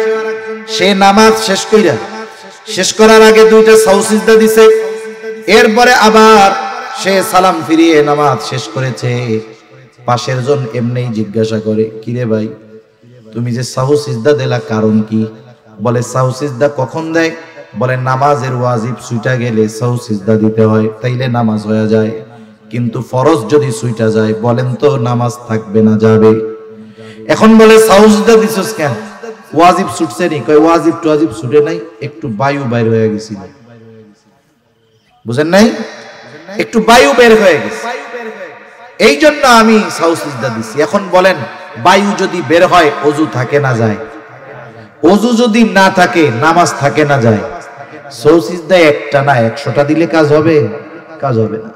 সে নামাজ শেষ করার আগে 2টা সাহু সিজদা দিছে, এরপরে আবার সে সালাম ফিরিয়ে নামাজ শেষ করেছে। পাশের জন এমনিই জিজ্ঞাসা করে, কিরে ভাই তুমি যে সাহু সিজদা দিলা কারণ কি? বলে সাহু সিজদা কখন দেয়? বলে নামাজের ওয়াজিব ছুঁইটা গেলে সাহু সিজদা দিতে হয়, তাইলে নামাজ হয়ে যায়। কিন্তু ফরজ যদি ছুঁইটা যায়, বলেন তো নামাজ থাকবে না যাবে? এখন বলে সাহু সিজদা দিছস কেন? ওয়াজিব ছুটছে নি? কয় ওয়াজিব টওয়াজিব ছুটে নাই, একটু বায়ু বাইর হয়ে গেছিল। বুঝেন নাই? একটু বায়ু বের হয়ে গেছে, এই জন্য আমি সাহু সিজদা দিছি। এখন বলেন বায়ু যদি বের হয় ওযু থাকে না যায়? ওযু যদি না থাকে নামাজ থাকে না যায়? সাহু সিজদা একটা না 100টা দিলে কাজ হবে? কাজ হবে না।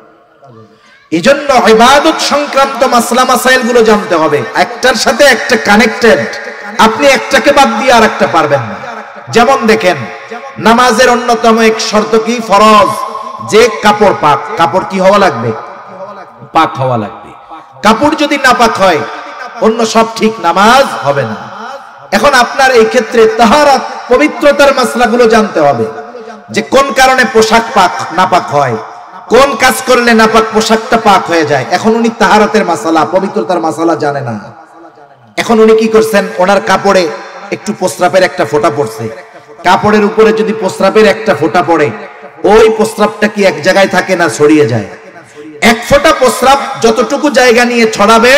এই জন্য ইবাদত সংক্রান্ত মাসলা মাসাইল গুলো জানতে হবে, একটার সাথে একটা কানেক্টেড। আপনি একটাকে বাদ দিয়ে আরেকটা পারবেন না। যেমন দেখেন নামাজের অন্যতম এক শর্ত কি? ফরজ যে কাপড় পাক। কাপড় কি হওয়া লাগবে? পাক হওয়া লাগবে। কাপড় যদি না পাক হয় অন্য সব ঠিক, নামাজ হবে না। এখন আপনার এই ক্ষেত্রে তাহারাত পবিত্রতার মাসলাগুলো জানতে হবে, যে কোন কারণে পোশাক পাক নাপাক হয়, কোন কাজ করলে নাপাক পোশাকটা পাক হয়ে যায়। এখন উনি তাহারাতের মাসালা, পবিত্রতার মাসালা জানে না। এখন উনি কি করছেন, ওনার কাপড়ে একটু প্রস্রাবের একটা ফোঁটা পড়ছে, কাপড়ের উপরে যদি প্রস্রাবের একটা ফোঁটা পড়ে, ওই প্রস্রাবটা কি এক জায়গায় থাকে না ছড়িয়ে যায়? এক ফোঁটা প্রস্রাব যতটুকু জায়গা নিয়ে ছড়াবে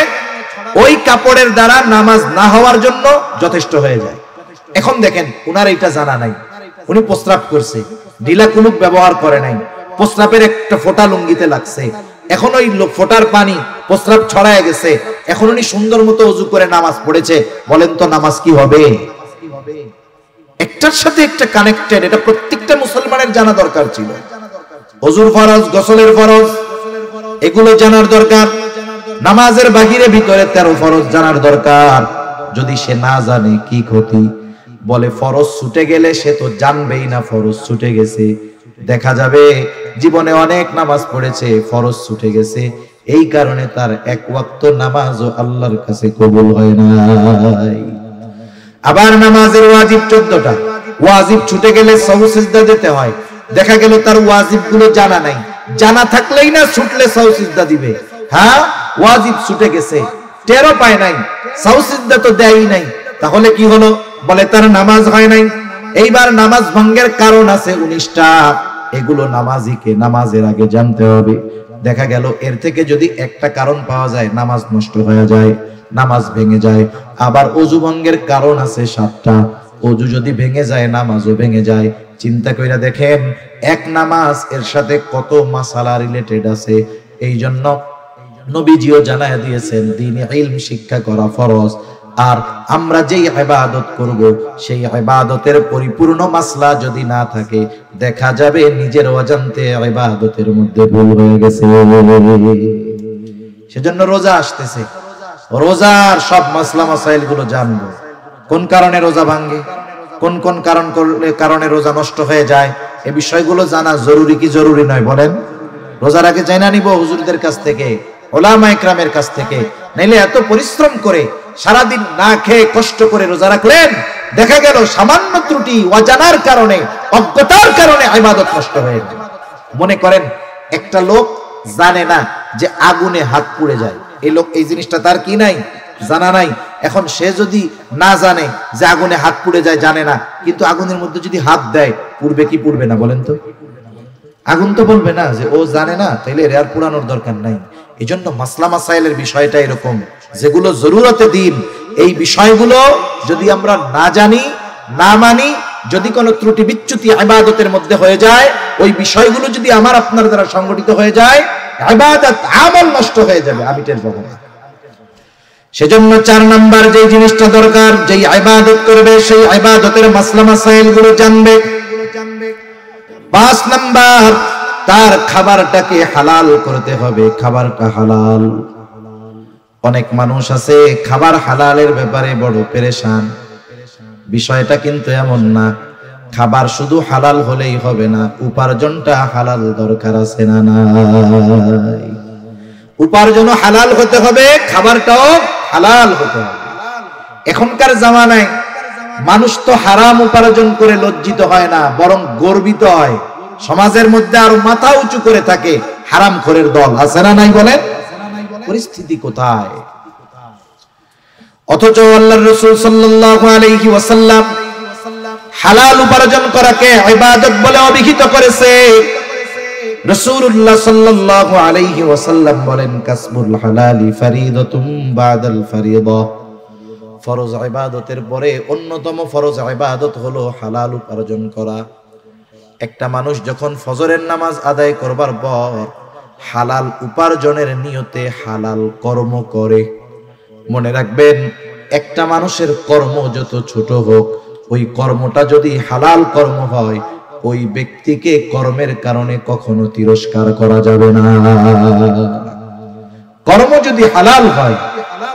ওই কাপড়ের দ্বারা নামাজ না হওয়ার জন্য যথেষ্ট হয়ে যায়। এখন দেখেন উনার এটা জানা নাই, উনি প্রস্রাব করছে, ঢিলা কুলুক ব্যবহার করে নাই, প্রস্রাবের একটা ফোঁটা লুঙ্গিতে লাগছে, এখন ওই ফোঁটার পানি প্রস্রাব ছড়ায় গেছে, এখন উনি সুন্দর মতো ওযু করে নামাজ পড়েছে, বলেন তো নামাজ কি হবে? একটার সাথে একটা কানেক্টেড, এটা প্রত্যেকটা মুসলমানের জানা দরকার ছিল। ওযুর ফরজ, গোসলের ফরজ, এগুলো জানার দরকার। নামাজের বাহিরে ভিতরে 13 ফরজ জানার দরকার। যদি সে না জানে কি ক্ষতি, বলে ফরজ ছুটে গেলে সে তো জানবেই না ফরজ ছুটে গেছে। দেখা যাবে জীবনে অনেক নামাজ পড়েছে, ফরজ ছুটে গেছে, এই কারণে তার এক ওয়াক্ত নামাজও আল্লাহর কাছে কবুল হয় নাই। আবার নামাজের ওয়াজিব 14টা, ওয়াজিব ছুটে গেলে সাহু সিজদা দিতে হয়। দেখা গেল তার ওয়াজিব গুলো জানা নাই, জানা থাকলেই না ছুটলে সাহু সিজদা দিবে। হ্যাঁ, ওয়াজিব ছুটে গেছে, টেরও পায় নাই, সাহু সিজদা তো দেয়ই নাই, তাহলে কি হলো? বলে তার নামাজ হয় নাই। এইবার নামাজ ভঙ্গের কারণ আছে 19টা, এগুলো নামাজিকে নামাজের আগে জানতে হবে। দেখা গেল এর থেকে যদি একটা কারণ পাওয়া যায়, নামাজ নষ্ট হয়ে যায়, নামাজ ভেঙে যায়। আবার ওযু ভঙ্গের কারণ আছে 7টা, ওযু যদি ভেঙে যায় নামাজও ভেঙে যায়। চিন্তা কইরা দেখেন এক নামাজ এর সাথে কত মাসালা রিলেটেড আছে। এই জন্য নবীজিও জানায়া দিয়েছেন দ্বীনি ইলম শিক্ষা করা ফরজ। আর আমরা যেই ইবাদত করব সেই ইবাদতের পরিপূর্ণ মাসলা যদি না থাকে, দেখা যাবে নিজের অজান্তে ইবাদতের মধ্যে ভুল হয়ে গেছে। সেজন্য রোজা আসতেছে, রোজার সব মাসলা মাসাইল গুলো জানবো। কোন কারণে রোজা ভাঙে, কোন কোন কারণে রোজা নষ্ট হয়ে যায়, এই বিষয়গুলো জানা জরুরি কি জরুরি নয় বলেন? রোজার আগে জানা নিব হুজুরদের কাছ থেকে, ওলামা ইকরামের কাছ থেকে। নাইলে এত পরিশ্রম করে সারাদিন না খেয়ে কষ্ট করে রোজা রাখলেন, দেখা গেল সামান্য ত্রুটি অজানার কারণে, অজ্ঞতার কারণে ইবাদত নষ্ট হয়ে গেল। মনে করেন একটা লোক জানে না যে আগুনে হাত পুড়ে যায়, এই লোক এই জিনিসটা তার কি নাই, জানা নাই। এখন সে যদি না জানে যে আগুনে হাত পুড়ে যায়, জানে না, কিন্তু আগুনের মধ্যে যদি হাত দেয়, পুড়বে কি পুড়বে না বলেন তো? আগুন তো বলবে না যে ও জানে না, তাইলে এর আর পুরানোর দরকার নাই। এই জন্য মাসলা মাসাইলের বিষয়টা এরকম, যেগুলো জরুরতে দিন, এই বিষয়গুলো যদি আমরা না জানি, না মানি, যদি কোনো ত্রুটি বিচ্যুতি ইবাদতের মধ্যে হয়ে যায়, ওই বিষয়গুলো যদি আমার আপনার দ্বারা সংগঠিত হয়ে যায়, ইবাদত আমল নষ্ট হয়ে যাবে, আমি টের পাবো না। সেজন্য 4 নাম্বার যে জিনিসটা দরকার, যেই ইবাদত করবে সেই ইবাদতের মাসলা মাসাইল গুলো জানবে। 5 নাম্বার, তার খাবারটাকে হালাল করতে হবে, খাবারটা হালাল। অনেক মানুষ আছে খাবার হালালের ব্যাপারে বড় পেরেশান। বিষয়টা কিন্তু এমন না, খাবার শুধু হালাল হলেই হবে না, উপার্জনটা হালাল দরকার আছে না নাই? উপার্জনও হালাল হতে হবে, খাবারটাও হালাল হতে হবে। এখনকার জামানায় মানুষ তো হারাম উপার্জন করে লজ্জিত হয় না, বরং গর্বিত হয়। সমাজের মধ্যে আরো মাথা উঁচু করে থাকে হারামখোরের দল, আছে না নাই বলেন? পরিস্থিতি কোথায়? অথচ আল্লাহর রাসূল সাল্লাল্লাহু আলাইহি ওয়াসাল্লাম হালাল উপার্জন করাকে ইবাদত বলে অভিহিত করেছে। রাসূলুল্লাহ সাল্লাল্লাহু আলাইহি ওয়াসাল্লাম বলেন, কাসবুল হালালি ফরিদাতুম বাদাল ফরিদা। ফরজ ইবাদতের পরে অন্যতম ফরজ ইবাদত হলো হালাল উপার্জন করা। একটা মানুষ যখন ফজরের নামাজ আদায় করবার পর হালাল উপার্জনের নিয়তে হালাল কর্ম করে, মনে রাখবেন একটা মানুষের কর্ম যত ছোট হোক, ওই কর্মটা যদি হালাল কর্ম হয়, ওই ব্যক্তিকে কর্মের কারণে কখনো তিরস্কার করা যাবে না। কর্ম যদি হালাল হয়,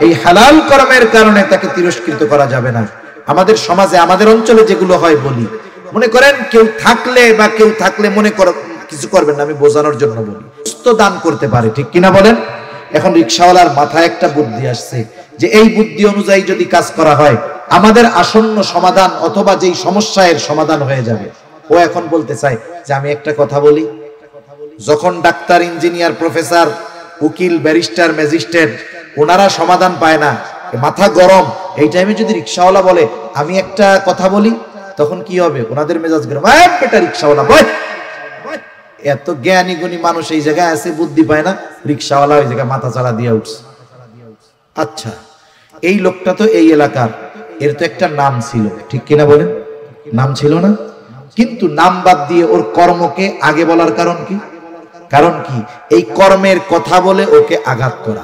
এই হালাল কর্মের কারণে তাকে তিরস্কৃত করা যাবে না। আমাদের সমাজে, আমাদের অঞ্চলে যেগুলো হয় বলি, মনে করেন কেউ থাকলে মনে করো কিছু করবেন না, আমি বোঝানোর জন্য বলি, সুস্থ দান করতে পারে, ঠিক কিনা বলেন? এখন রিকশাওয়ালার মাথায় একটা বুদ্ধি আসছে যে এই বুদ্ধি অনুযায়ী যদি কাজ করা হয় আমাদের আসন্ন সমাধান অথবা যেই সমস্যার সমাধান হয়ে যাবে। ও এখন বলতে চায় যে আমি একটা কথা বলি, যখন ডাক্তার, ইঞ্জিনিয়ার, প্রফেসর, উকিল, ব্যারিস্টার, ম্যাজিস্ট্রেট ওনারা সমাধান পায় না, মাথা গরম, এই টাইমে যদি রিকশাওয়ালা বলে আমি একটা কথা বলি, তখন কি হবে? ওনাদের মেজাজ গরম, বেটা রিকশাওয়ালা বল। এত জ্ঞানী গুণী মানুষ এই জায়গায় আছে, বুদ্ধি পায় না, রিকশাওয়ালা ওই জায়গায় মাথা চাড়া দিয়ে উঠছে। আচ্ছা, এই লোকটা তো এই এলাকার, এর তো একটা নাম ছিল, ঠিক কিনা বলেন? নাম ছিল না? কিন্তু নাম বাদ দিয়ে ওর কর্মকে আগে বলার কারণ কি? কারণ কি? এই কর্মের কথা বলে ওকে আঘাত করা,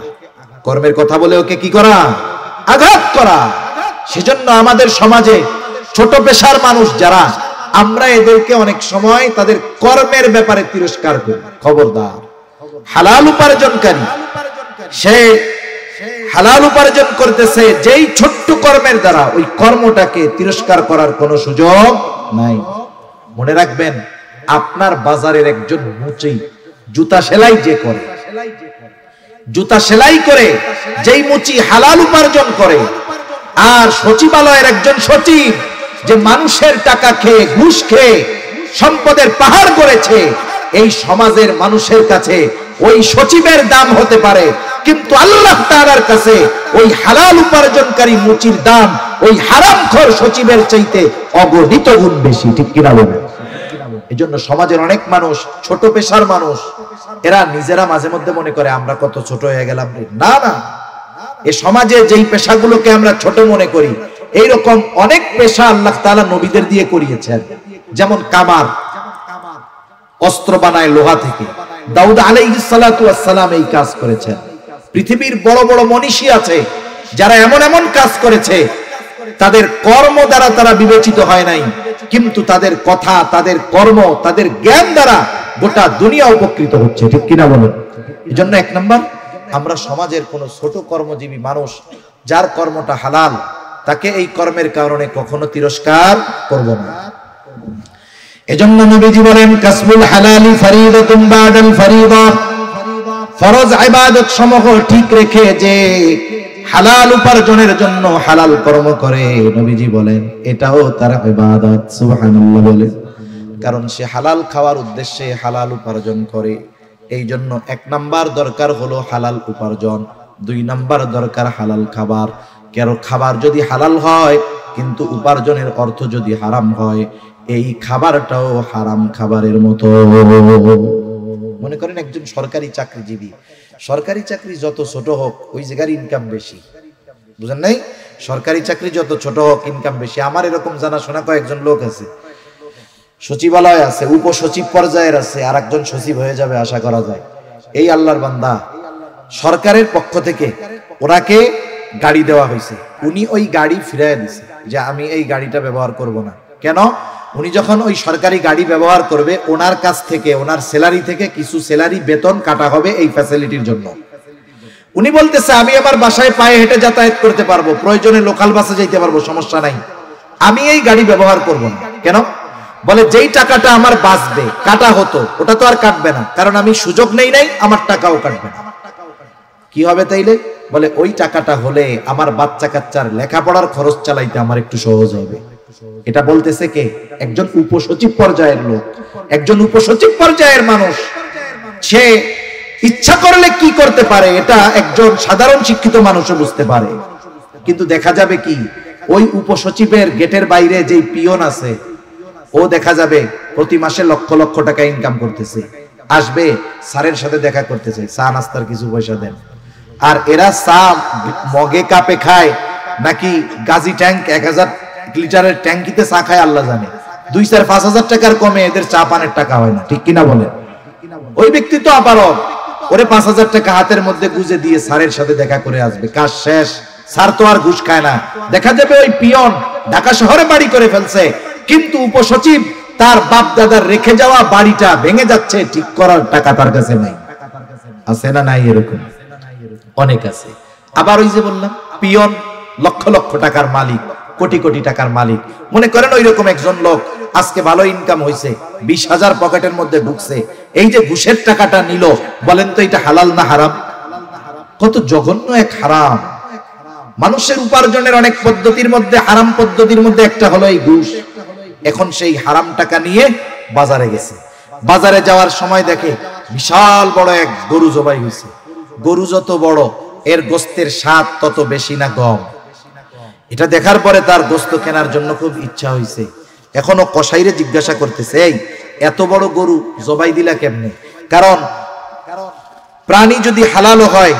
কর্মের কথা বলে ওকে কি করা? আঘাত করা। সেজন্য আমাদের সমাজে ছোট পেশার মানুষ যারা, আমরা এদেরকে অনেক সময় তাদের কর্মের ব্যাপারে তিরস্কার করি। খবরদার, হালাল উপার্জনকারী, সে হালাল উপার্জন করতেছে, যেই ছোট্ট কর্মের দ্বারা ওই কর্মটাকে তিরস্কার করার কোনো সুযোগ নাই। মনে রাখবেন, আপনার বাজারের একজন মুচি জুতা সেলাই যে করে, জুতা সেলাই করে যেই মুচি হালাল উপার্জন করে, আর সচিবালয়ের একজন সচিব যে মানুষের টাকা খেয়ে, ঘুষ খেয়ে সম্পদের পাহাড় করেছে, এই সমাজের মানুষের কাছে ওই সচিবের দাম হতে পারে, কিন্তু আল্লাহ তাআলার কাছে ওই হালাল উপার্জনকারী মুচির দাম ওই হারামখোর সচিবের চাইতে অগণিত গুণ বেশি। ঠিক কিনা বলেন? এজন্য সমাজের অনেক মানুষ, ছোট পেশার মানুষ, এরা নিজেরা মাঝে মধ্যে মনে করে আমরা কত ছোট হয়ে গেলাম। না না, এই সমাজে যেই পেশাগুলোকে আমরা ছোট মনে করি, এইরকম অনেক পেশা আল্লাহ তাআলা নবীদের দিয়ে করিয়েছেন। যেমন কামার, অস্ত্র বানায় লোহা থেকে, দাউদ আলাইহিস সালাতু ওয়াস সালাম এই কাজ করেছেন। পৃথিবীর বড় বড় মনীষী আছে যারা এমন এমন কাজ করেছে, তাদের কর্ম দ্বারা তারা বিবেচিত হয় নাই, কিন্তু তাদের কথা, তাদের কর্ম, তাদের জ্ঞান দ্বারা গোটা দুনিয়া উপকৃত হচ্ছে। ঠিক কিনা বলেন? এজন্য এক নাম্বার, আমরা সমাজের কোন ছোট কর্মজীবী মানুষ যার কর্মটা হালাল, তাকে এই কর্মের কারণে কখনো তিরস্কার করব না। এজন্য নবীজি বলেন, কাসবুল হালালি ফরিদাতুন বাদাল ফরিদা, ফরজ ইবাদত সমূহ ঠিক রেখে যে হালাল উপার্জনের জন্য হালাল কর্ম করে, নবীজি বলেন এটাও তার ইবাদত। সুবহানাল্লাহ বলেন। কারণ সে হালাল খাওয়ার উদ্দেশ্যে হালাল উপার্জন করে। এই জন্য এক নাম্বার দরকার হলো হালাল উপার্জন, দুই নাম্বার দরকার হালাল খাবার। কারণ খাবার যদি হালাল হয় কিন্তু উপার্জনের অর্থ যদি হারাম হয়, এই খাবারটাও হারাম খাবারের মতো। মনে করেন একজন সরকারি চাকরিজীবী, সরকারি চাকরি যত ছোট হোক ওই জায়গার ইনকাম বেশি, বুঝেন নাই? সরকারি চাকরি যত ছোট হোক ইনকাম বেশি। আমার এরকম জানাশোনা কয়েকজন লোক আছে, সচিবালয় আছে, উপসচিব পর্যায়ের আছে, আর একজন সচিব হয়ে যাবে আশা করা যায়। এই আল্লাহর বান্দা, সরকারের পক্ষ থেকে ওনাকে গাড়ি দেওয়া হয়েছে, উনি ওই গাড়ি ফিরাইয়া দিছে যে আমি এই গাড়িটা ব্যবহার করব না। কেন? উনি যখন ওই সরকারি গাড়ি ব্যবহার করবে, ওনার কাছ থেকে, ওনার স্যালারি থেকে কিছু স্যালারি বেতন কাটা হবে এই ফ্যাসিলিটির জন্য। উনি বলতেছে আমি আমার বাসায় পায়ে হেঁটে যাতায়াত করতে পারবো, প্রয়োজনে লোকাল বাসে যেতে পারবো, সমস্যা নাই, আমি এই গাড়ি ব্যবহার করব না। কেন? বলে যেই টাকাটা আমার বাঁচবে, কাটা হতো, ওটা তো আর কাটবে না, কারণ আমি সুযোগ নেই নাই, আমার টাকাও কাটবে না। কি হবে তাইলে? বলে ওই টাকাটা হলে আমার বাচ্চা কাচ্চার লেখাপড়ার খরচ চালাইতে আমার একটু সহজ হবে। এটা বলতেছে কে? একজন উপসচিব পর্যায়ের লোক, একজন উপসচিব পর্যায়ের মানুষ। সে ইচ্ছা করলে কি করতে পারে এটা একজন সাধারণ শিক্ষিত মানুষও বুঝতে পারে। কিন্তু দেখা যাবে কি, ওই উপসচিবের গেটের বাইরে যেই পিয়ন আছে, ও দেখা যাবে প্রতি মাসে লক্ষ লক্ষ টাকা ইনকাম করতেছে, আসবে স্যারের সাথে দেখা করতেছে, চা নাস্তার কিছু পয়সা দেন। আর এরা চা মগে কাপে খায় নাকি গাজি ট্যাঙ্ক 1000 লিটারের ট্যাঙ্কিতে চা খায় আল্লাহ জানে। 2-4-5,000 টাকার কমে এদের চা পানের টাকা হয় না। ঠিক কিনা বলে? ওই ব্যক্তি তো আবার ওরে 5,000 টাকা হাতের মধ্যে গুজে দিয়ে স্যারের সাথে দেখা করে আসবে, কাজ শেষ। স্যার তো আর ঘুষ খায় না। দেখা যাবে ওই পিয়ন ঢাকা শহরে বাড়ি করে ফেলছে, কিন্তু উপসচিব তার বাপ দাদার রেখে যাওয়া বাড়িটা ভেঙে যাচ্ছে, ঠিক করার টাকা তার কাছে নাই। আছে না নাই? এরকম অনেক আছে। আবার ওই যে বললাম পিয়ন লক্ষ লক্ষ টাকার মালিক, কোটি কোটি টাকার মালিক। মনে করেন ওই রকম একজন লোক আজকে ভালো ইনকাম হয়েছে, 20,000 পকেটের মধ্যে ঢুকছে, এই যে ঘুষের টাকাটা নিল, বলেন তো এটা হালাল না হারাম? কত জঘন্য এক হারাম। মানুষের উপার্জনের অনেক পদ্ধতির মধ্যে হারাম পদ্ধতির মধ্যে একটা হলো এই ঘুষ। এখন সেই হারাম টাকা নিয়ে বাজারে গেছে, বাজারে যাওয়ার সময় দেখে বিশাল বড় এক গরু জবাই হয়েছে। গরু যত বড় এর গোস্তের স্বাদ তত বেশি না কম। এটা দেখার পরে তার গোস্ত কেনার জন্য খুব ইচ্ছা হয়েছে। এখনো কসাইরে জিজ্ঞাসা করতেছে, এই এত বড় গরু জবাই দিলা কেমনে? কারণ প্রাণী যদি হালাল হয়,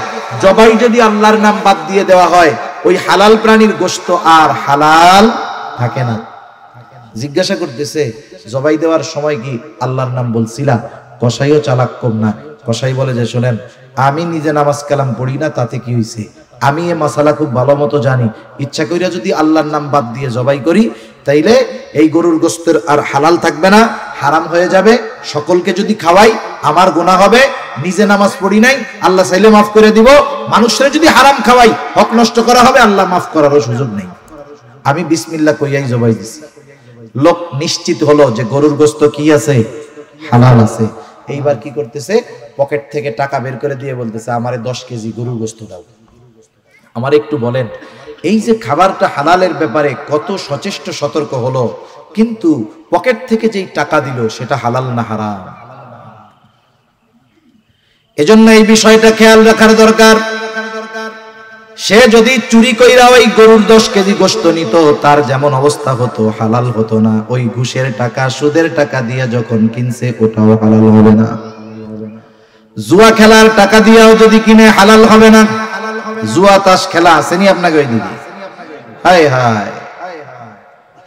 জবাই যদি আল্লাহর নাম বাদ দিয়ে দেওয়া হয়, ওই হালাল প্রাণীর গোস্ত আর হালাল থাকে না। জিজ্ঞাসা করতেছে, জবাই দেওয়ার সময় কি আল্লাহর নাম বলছিলা? কসাইও চালাক কম না। কসাই বলে যে, শোনেন, আমি নিজে নামাজ কালাম পড়ি না, তাতে কি হয়েছে? আমি এ মাসালা খুব ভালো মতো জানি। ইচ্ছা কইরা যদি আল্লাহর নাম বাদ দিয়ে জবাই করি, তাইলে এই গরুর গোস্তের আর হালাল থাকবে না, হারাম হয়ে যাবে। সকলকে যদি খাওয়াই আমার গুনাহ হবে। নিজে নামাজ পড়ি নাই, আল্লাহ চাইলে মাফ করে দিব। মানুষের যদি হারাম খাওয়াই, হক নষ্ট করা হবে, আল্লাহ মাফ করারও সুযোগ নেই। আমি বিসমিল্লাহ কইয়াই জবাই দিছি। লোক নিশ্চিত হলো যে গরুর গোস্ত কি আছে? হালাল আছে। এইবার কি করতেছে? পকেট থেকে টাকা বের করে দিয়ে বলতেছে, আমারে 10 কেজি গরুর গোস্ত দাও। আমার একটু বলেন, এই যে খাবারটা হালালের ব্যাপারে কত সচেষ্ট সতর্ক হলো, কিন্তু পকেট থেকে যেই টাকা দিল সেটা হালাল না হারাম? এজন্য এই বিষয়টা খেয়াল রাখার দরকার। সে যদি চুরি কইরা ওই গরুর 10 কেজি গোশত নিত, তার যেমন অবস্থা হতো, হালাল হতো না। ওই ঘুষের টাকা, সুদের টাকা দিয়ে যখন কিনছে, ওটাও হালাল হবে না। জুয়া খেলার টাকা দিয়েও যদি কিনে, হালাল হবে না। জুয়া তাস খেলা আসেনি আপনাকে ওই দিকে? হায় হায়,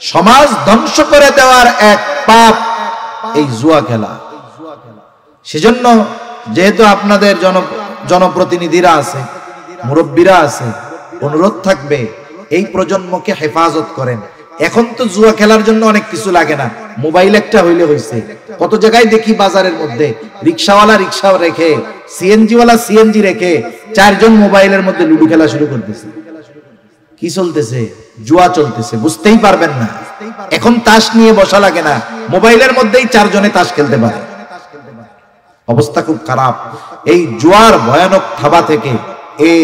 সমাজ ধ্বংস করে দেওয়ার এক পাপ এই জুয়া খেলা। সেজন্য যেহেতু আপনাদের জনপ্রতিনিধিরা আছে, মুরব্বীরা আছে, অনুরোধ থাকবে এই প্রজন্মকে হেফাজত করেন। এখন তো জুয়া খেলার জন্য অনেক কিছু লাগে না, মোবাইল একটা হইলে হইছে। কত জায়গায় দেখি বাজারের মধ্যে রিকশাওয়ালা রিকশা রেখে, সিএনজিওয়ালা সিএনজি রেখে 4 জন মোবাইলের মধ্যে লুডো খেলা শুরু করতেছে। কি চলতেছে? জুয়া চলতেছে, বুঝতেই পারবেন না। এখন তাস নিয়ে বসা লাগে না, মোবাইলের মধ্যেই 4 জনে তাস খেলতে পারে। অবস্থা খুব খারাপ। এই জুয়ার ভয়ানক থাবা থেকে এই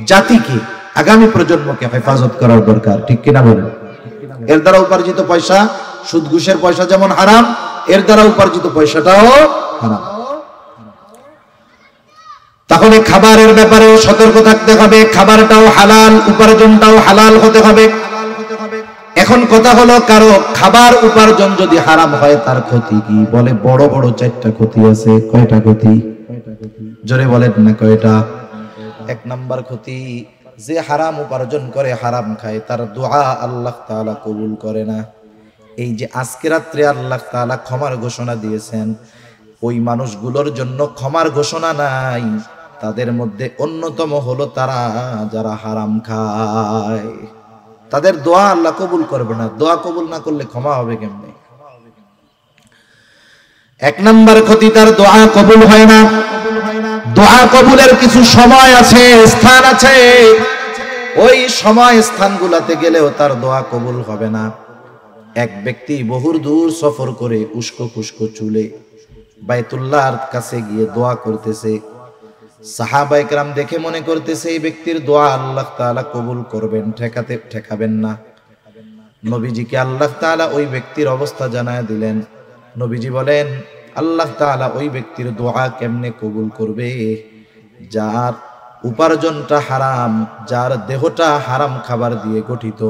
জাতিকে, আগামী প্রজন্মকে হেফাজত করার দরকার, ঠিক কিনা বলেন? এর দ্বারা উপার্জিত পয়সা, সুদ ঘুষের পয়সা যেমন হারাম, এর দ্বারা উপার্জিত পয়সাটাও হারাম। তাহলে খাবারের ব্যাপারেও সতর্ক থাকতে হবে। খাবারটাও হালাল, উপার্জনটাও হালাল হতে হবে। এখন কথা হলো, কারো খাবার উপার্জন যদি হারাম হয়, তার ক্ষতি কি? বলে বড় বড় 4টা ক্ষতি আছে। কয়টা ক্ষতি? জোরে বলেন না, কয়টা? 1 নাম্বার ক্ষতি, যে হারাম উপার্জন করে, হারাম খায়, তার দোয়া আল্লাহ তাআলা কবুল করে না। এই যে আজকে রাত্রে আল্লাহ তাআলা ক্ষমার ঘোষণা দিয়েছেন, ওই মানুষগুলোর জন্য ক্ষমার ঘোষণা নাই। তাদের মধ্যে অন্যতম হলো তারা যারা হারাম খায়। তাদের দোয়া আল্লাহ কবুল করবে না। দোয়া কবুল না করলে ক্ষমা হবে কেমনে? 1 নাম্বার ক্ষতি, তার দোয়া কবুল হয় না। দোয়া কবুলের কিছু সময় আছে, স্থান আছে। ওই সময় স্থানগুলোতে গেলেও তার দোয়া কবুল হবে না। এক ব্যক্তি বহু দূর সফর করে উস্কো খুস্কো চুলে বাইতুল্লাহর কাছে গিয়ে দোয়া করতেছে। সাহাবায়ে কেরাম দেখে মনে করতেছে এই ব্যক্তির দোয়া আল্লাহ তাআলা কবুল করবেন, ঠেকাবেন না। নবীজিকে আল্লাহ তাআলা ওই ব্যক্তির অবস্থা জানায় দিলেন। নবীজি বলেন, আল্লাহ তাআলা ওই ব্যক্তির দোয়া কেমনে কবুল করবে? যার উপার্জনটা হারাম, যার দেহটা হারাম খাবার দিয়ে গঠিত,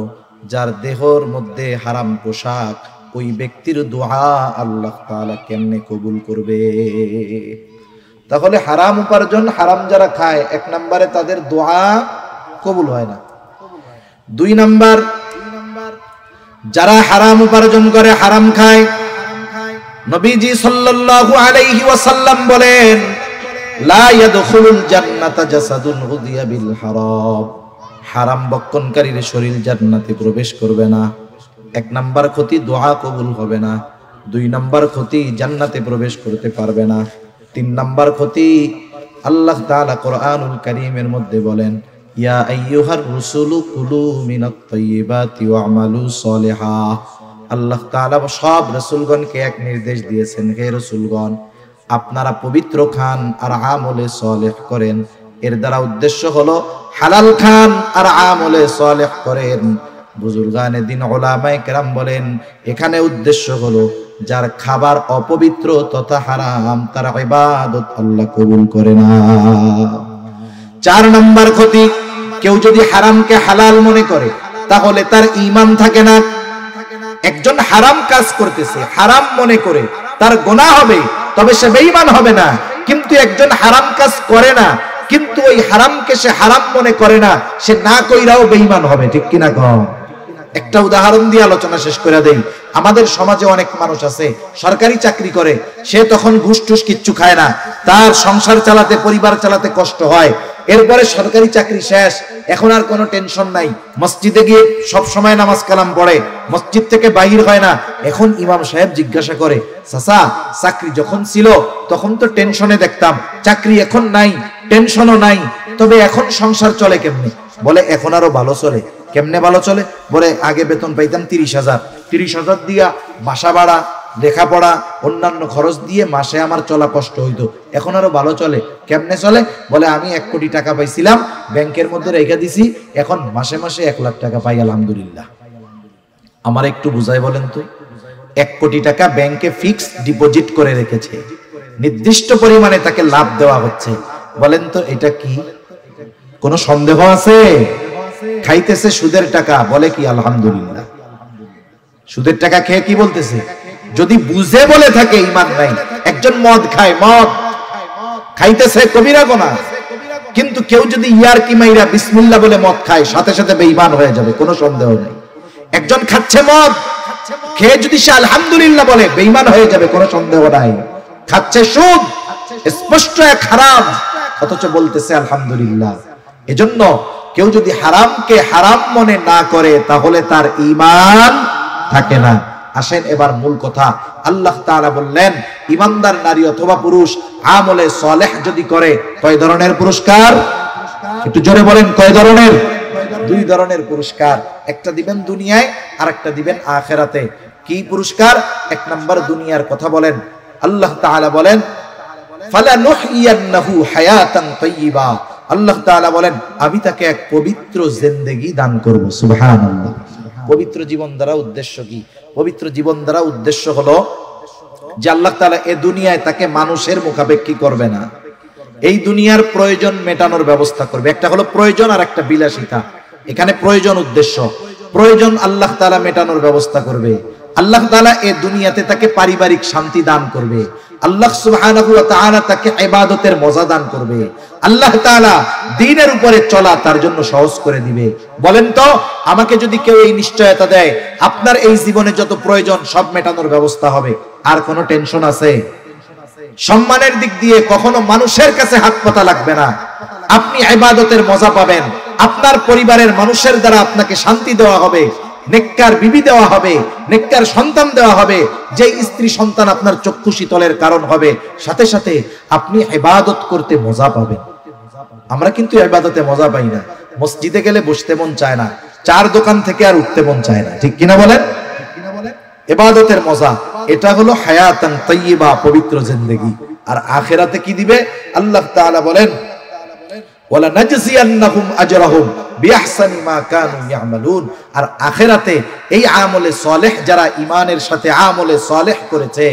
যার দেহর মধ্যে হারাম পোশাক, ওই ব্যক্তির দোয়া আল্লাহ তাআলা কেমনে কবুল করবে? তাহলে হারাম উপার্জন, হারাম যারা খায়, 1 নম্বরে তাদের দোয়া কবুল হয় না। 2 নাম্বার, যারা হারাম উপার্জন করে, হারাম খায়, নবীজি সাল্লাল্লাহু আলাইহি ওয়াসাল্লাম বলেন, লা ইয়াদখুলুল জান্নাতা জাসাদুন গুদিয়া বিল হারাম। হারাম বক্ষণকারীর শরীর জান্নাতে প্রবেশ করবে না। 1 নাম্বার ক্ষতি, দোয়া কবুল হবে না। 2 নাম্বার ক্ষতি, জান্নাতে প্রবেশ করতে পারবে না। 3 নাম্বার ক্ষতি, আল্লাহ তাআলা কোরআনুল কারীমের মধ্যে বলেন, ইয়া আইয়ুহার রুসুলু কুলু মিনাত তাইয়্যিবাতি ওয়া'মালু সলিহা। আল্লাহ তাআলা সব রাসূলগণকে এক নির্দেশ দিয়েছেন, হে রাসূলগণ, আপনারা পবিত্র খান আর আমলে সলেহ করেন। এর দ্বারা উদ্দেশ্য হলো হালাল খান আর আমলে সালেহ করেন। বুজুর্গানে দিন উলামায়ে কেরাম বলেন এখানে উদ্দেশ্য হলো যার খাবার অপবিত্র তথা হারাম তার ইবাদত আল্লাহ কবুল করে না। 4 নম্বর ক্ষতি, কেউ যদি হারামকে হালাল মনে করে তাহলে তার ঈমান থাকে না। একজন হারাম কাজ করতেছে, হারাম মনে করে তার গুনাহ হবে, তবে সে বেঈমান হবে না। কিন্তু একজন হারাম কাজ করে না, কিন্তু ওই হারামকে সে হারাম মনে করে না, সে না কইরাও বেঈমান হবে। ঠিক কিনা কম? একটা উদাহরণ দিয়ে আলোচনা শেষ করে দেই। আমাদের সমাজে অনেক মানুষ আছে সরকারি চাকরি করে, সে তখন ঘুষ টুস কিচ্ছু খায় না, তার সংসার চালাতে পরিবার চালাতে কষ্ট হয়। এরপরে সরকারি চাকরি শেষ, এখন আর কোনো টেনশন নাই, মসজিদে গিয়ে সব সময় নামাজ কালাম পড়ে, মসজিদ থেকে বাহির হয় না। এখন ইমাম সাহেব জিজ্ঞাসা করে, চাচা চাকরি যখন ছিল তখন তো টেনশনে দেখতাম, চাকরি এখন নাই, টেনশনও নাই, তবে এখন সংসার চলে কেমনে? বলে এখন আরো ভালো চলে। কেমনে ভালো চলে? বলে আগে বেতন পাইতাম 30,000, 30,000 দিয়া বাসা ভাড়া, লেখাপড়া, অন্যান্য খরচ দিয়ে মাসে আমার চলা কষ্ট হইতো, এখন আরো ভালো চলে। কেমনে চলে? বলে আমি 1 কোটি টাকা পাইছিলাম, ব্যাংকের মধ্যে রেখে দিছি, এখন মাসে মাসে 1 লাখ টাকা পাই, আলহামদুলিল্লাহ। আমার একটু বুঝাই বলেন তো, 1 কোটি টাকা ব্যাংকে ফিক্সড ডিপোজিট করে রেখেছে, নির্দিষ্ট পরিমাণে তাকে লাভ দেওয়া হচ্ছে। বলেন তো এটা কি কোনো সন্দেহ আছে? খাইতেছে সুদের টাকা, বলে কি আলহামদুলিল্লাহ। সুদের টাকা খেয়ে কি বলতেছে? যদি বুঝে বলে থাকে ঈমান নাই। একজন মদ খায়, মদ খাইতেছে কবিরা গুনাহ, কিন্তু কেউ যদি ইয়ারকি মাইরা বিসমিল্লাহ বলে মদ খায়, সাথে সাথে বেঈমান হয়ে যাবে, কোনো সন্দেহ নাই। একজন খাচ্ছে মদ, খেয়ে যদি সে আলহামদুলিল্লাহ বলে, বেঈমান হয়ে যাবে, কোনো সন্দেহ নাই। খাচ্ছে সুদ, স্পষ্ট এক হারাম, অথচ বলতেছে আলহামদুলিল্লাহ। এজন্য কেউ যদি হারামকে হারাম মনে না করে তাহলে তার ঈমান থাকে না। আসেন এবার মূল কথা। আল্লাহ তাআলা বললেন ঈমানদার নারী অথবা পুরুষ আমলে সালেহ যদি করে, কয় ধরনের পুরস্কার? একটু জোরে বলেন, কয় ধরনের? 2 ধরনের পুরস্কার। একটা দিবেন দুনিয়ায়, আর একটা দিবেন আখিরাতে। কি পুরস্কার? 1 নাম্বার দুনিয়ার কথা বলেন। আল্লাহ তাআলা বলেন ফালানুহইয়ান্নাহু হায়াতান তাইয়্যিবা। আল্লাহ তাআলা বলেন আমি তাকে এক পবিত্র জিন্দেগি দান করব। সুবহানাল্লাহ। পবিত্র জীবন দ্বারা উদ্দেশ্য কি? পবিত্র জীবন দ্বারা উদ্দেশ্য হলো যে আল্লাহ তাআলা এই দুনিয়ায় তাকে মানুষের মুখাপেক্ষী করবে না, এই দুনিয়ার প্রয়োজন মেটানোর ব্যবস্থা করবে। একটা হলো প্রয়োজন আর একটা বিলাসিতা। এখানে প্রয়োজন উদ্দেশ্য, প্রয়োজন আল্লাহ তাআলা মেটানোর ব্যবস্থা করবে। আল্লাহ তাআলা এই দুনিয়াতে তাকে পারিবারিক শান্তি দান করবে। আল্লাহ সুবহানাহু ওয়া তাআলা তাকে ইবাদতের মজা দান করবে। আল্লাহ তাআলা দ্বীনের উপরে চলা তার জন্য সহজ করে দিবে। বলেন তো, আমাকে যদি কেউ এই নিশ্চয়তা দেয় আপনার এই জীবনে যত প্রয়োজন সব মেটানোর ব্যবস্থা হবে, আর কোনো টেনশন আছে? সম্মানের দিক দিয়ে কখনো মানুষের কাছে হাত পাতা লাগবে না, আপনি ইবাদতের মজা পাবেন। আপনার পরিবারের মানুষের দ্বারা আপনাকে শান্তি দেওয়া হবে, নেককার বিবি দেওয়া হবে, নেককার সন্তান দেওয়া হবে, যে স্ত্রী সন্তান আপনার চক্ষু শীতলের কারণ হবে। সাথে সাথে আপনি ইবাদত করতে মজা পাবেন। আমরা কিন্তু ইবাদতে মজা পাই না। মসজিদে গেলে বসতে মন চায় না, 4 দোকান থেকে আর উঠতে মন চায় না। ঠিক কিনা বলেন? ইবাদতের মজা, এটা হলো হায়াতান তাইয়্যিবা, পবিত্র জিন্দেগি। আর আখিরাতে কি দিবে? আল্লাহ তাআলা বলেন ওয়ালা নাজজিয়ান্নাহুম আজরাহুম বিআহসানি মা কানু ইয়ামালুন। আর আখিরাতে এই আমলে সালেহ যারা ঈমানের সাথে আমলে সালেহ করেছে,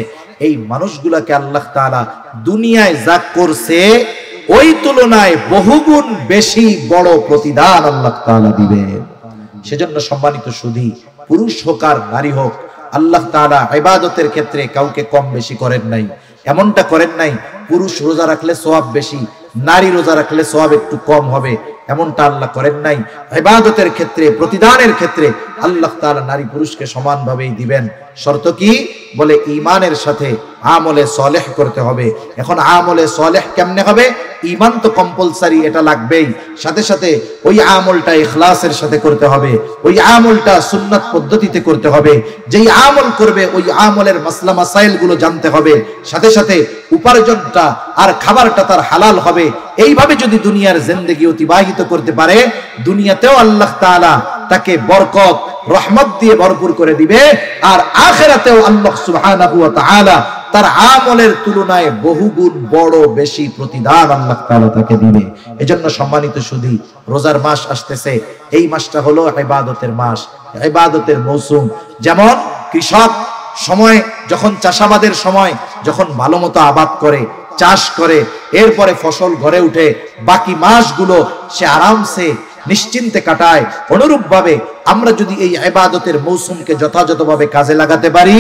এই মানুষগুলোকে আল্লাহ তাআলা দুনিয়ায় যা করছে ওই তুলনায় বহুগুণ বেশি বড় প্রতিদান আল্লাহ তাআলা দিবে। সেজন্য সম্মানিত সুধী, পুরুষ হোক আর নারী হোক, আল্লাহ তাআলা ইবাদতের ক্ষেত্রে কাউকে কম বেশি করেন নাই। এমনটা করেন নাই পুরুষ রোজা রাখলে সওয়াব বেশি, নারী রোজা রাখলে সওয়াব একটু কম হবে, এমনটা আল্লাহ করেন নাই। ইবাদতের ক্ষেত্রে, প্রতিদানের ক্ষেত্রে আল্লাহ তাআলা নারী পুরুষকে সমানভাবেই দিবেন। শর্ত কি? বলে ঈমানের সাথে আমলে সালেহ করতে হবে। এখন আমলে সালেহ কেমনে হবে? ঈমান তো কম্পালসারি, এটা লাগবেই। সাথে সাথে ওই আমলটা ইখলাসের সাথে করতে হবে, ওই আমলটা সুন্নাত পদ্ধতিতে করতে হবে। যেই আমল করবে ওই আমলের মাসলা মাসাইল গুলো জানতে হবে। সাথে সাথে উপার্জনটা আর খাবারটা তার হালাল হবে। এইভাবে যদি দুনিয়ার জিন্দেগি অতিবাহিত করতে পারে, দুনিয়াতেও আল্লাহ তাআলা তাকে বরকত রহমত দিয়ে ভরপুর করে দিবে, আর আখিরাতেও আল্লাহ সুবহানাহু ওয়া তাআলা তার আমলের তুলনায় বহুগুণ বড় বেশি প্রতিদান আল্লাহ তাআলা তাকে দিবে। এজন্য সম্মানিত সুধী, রোজার মাস আসতেছে। এই মাসটা হলো ইবাদতের মাস, ইবাদতের মৌসুম। যেমন কৃষক সময় যখন চাষাবাদের সময় যখন ভালো মতো আবাদ করে, চাষ করে, এরপরে ফসল ঘরে উঠে, বাকি মাসগুলো সে আরামসে নিশ্চিন্তে কাটায়। অনুরূপ ভাবে আমরা যদি এই ইবাদতের মৌসুমকে যথাযথভাবে কাজে লাগাতে পারি,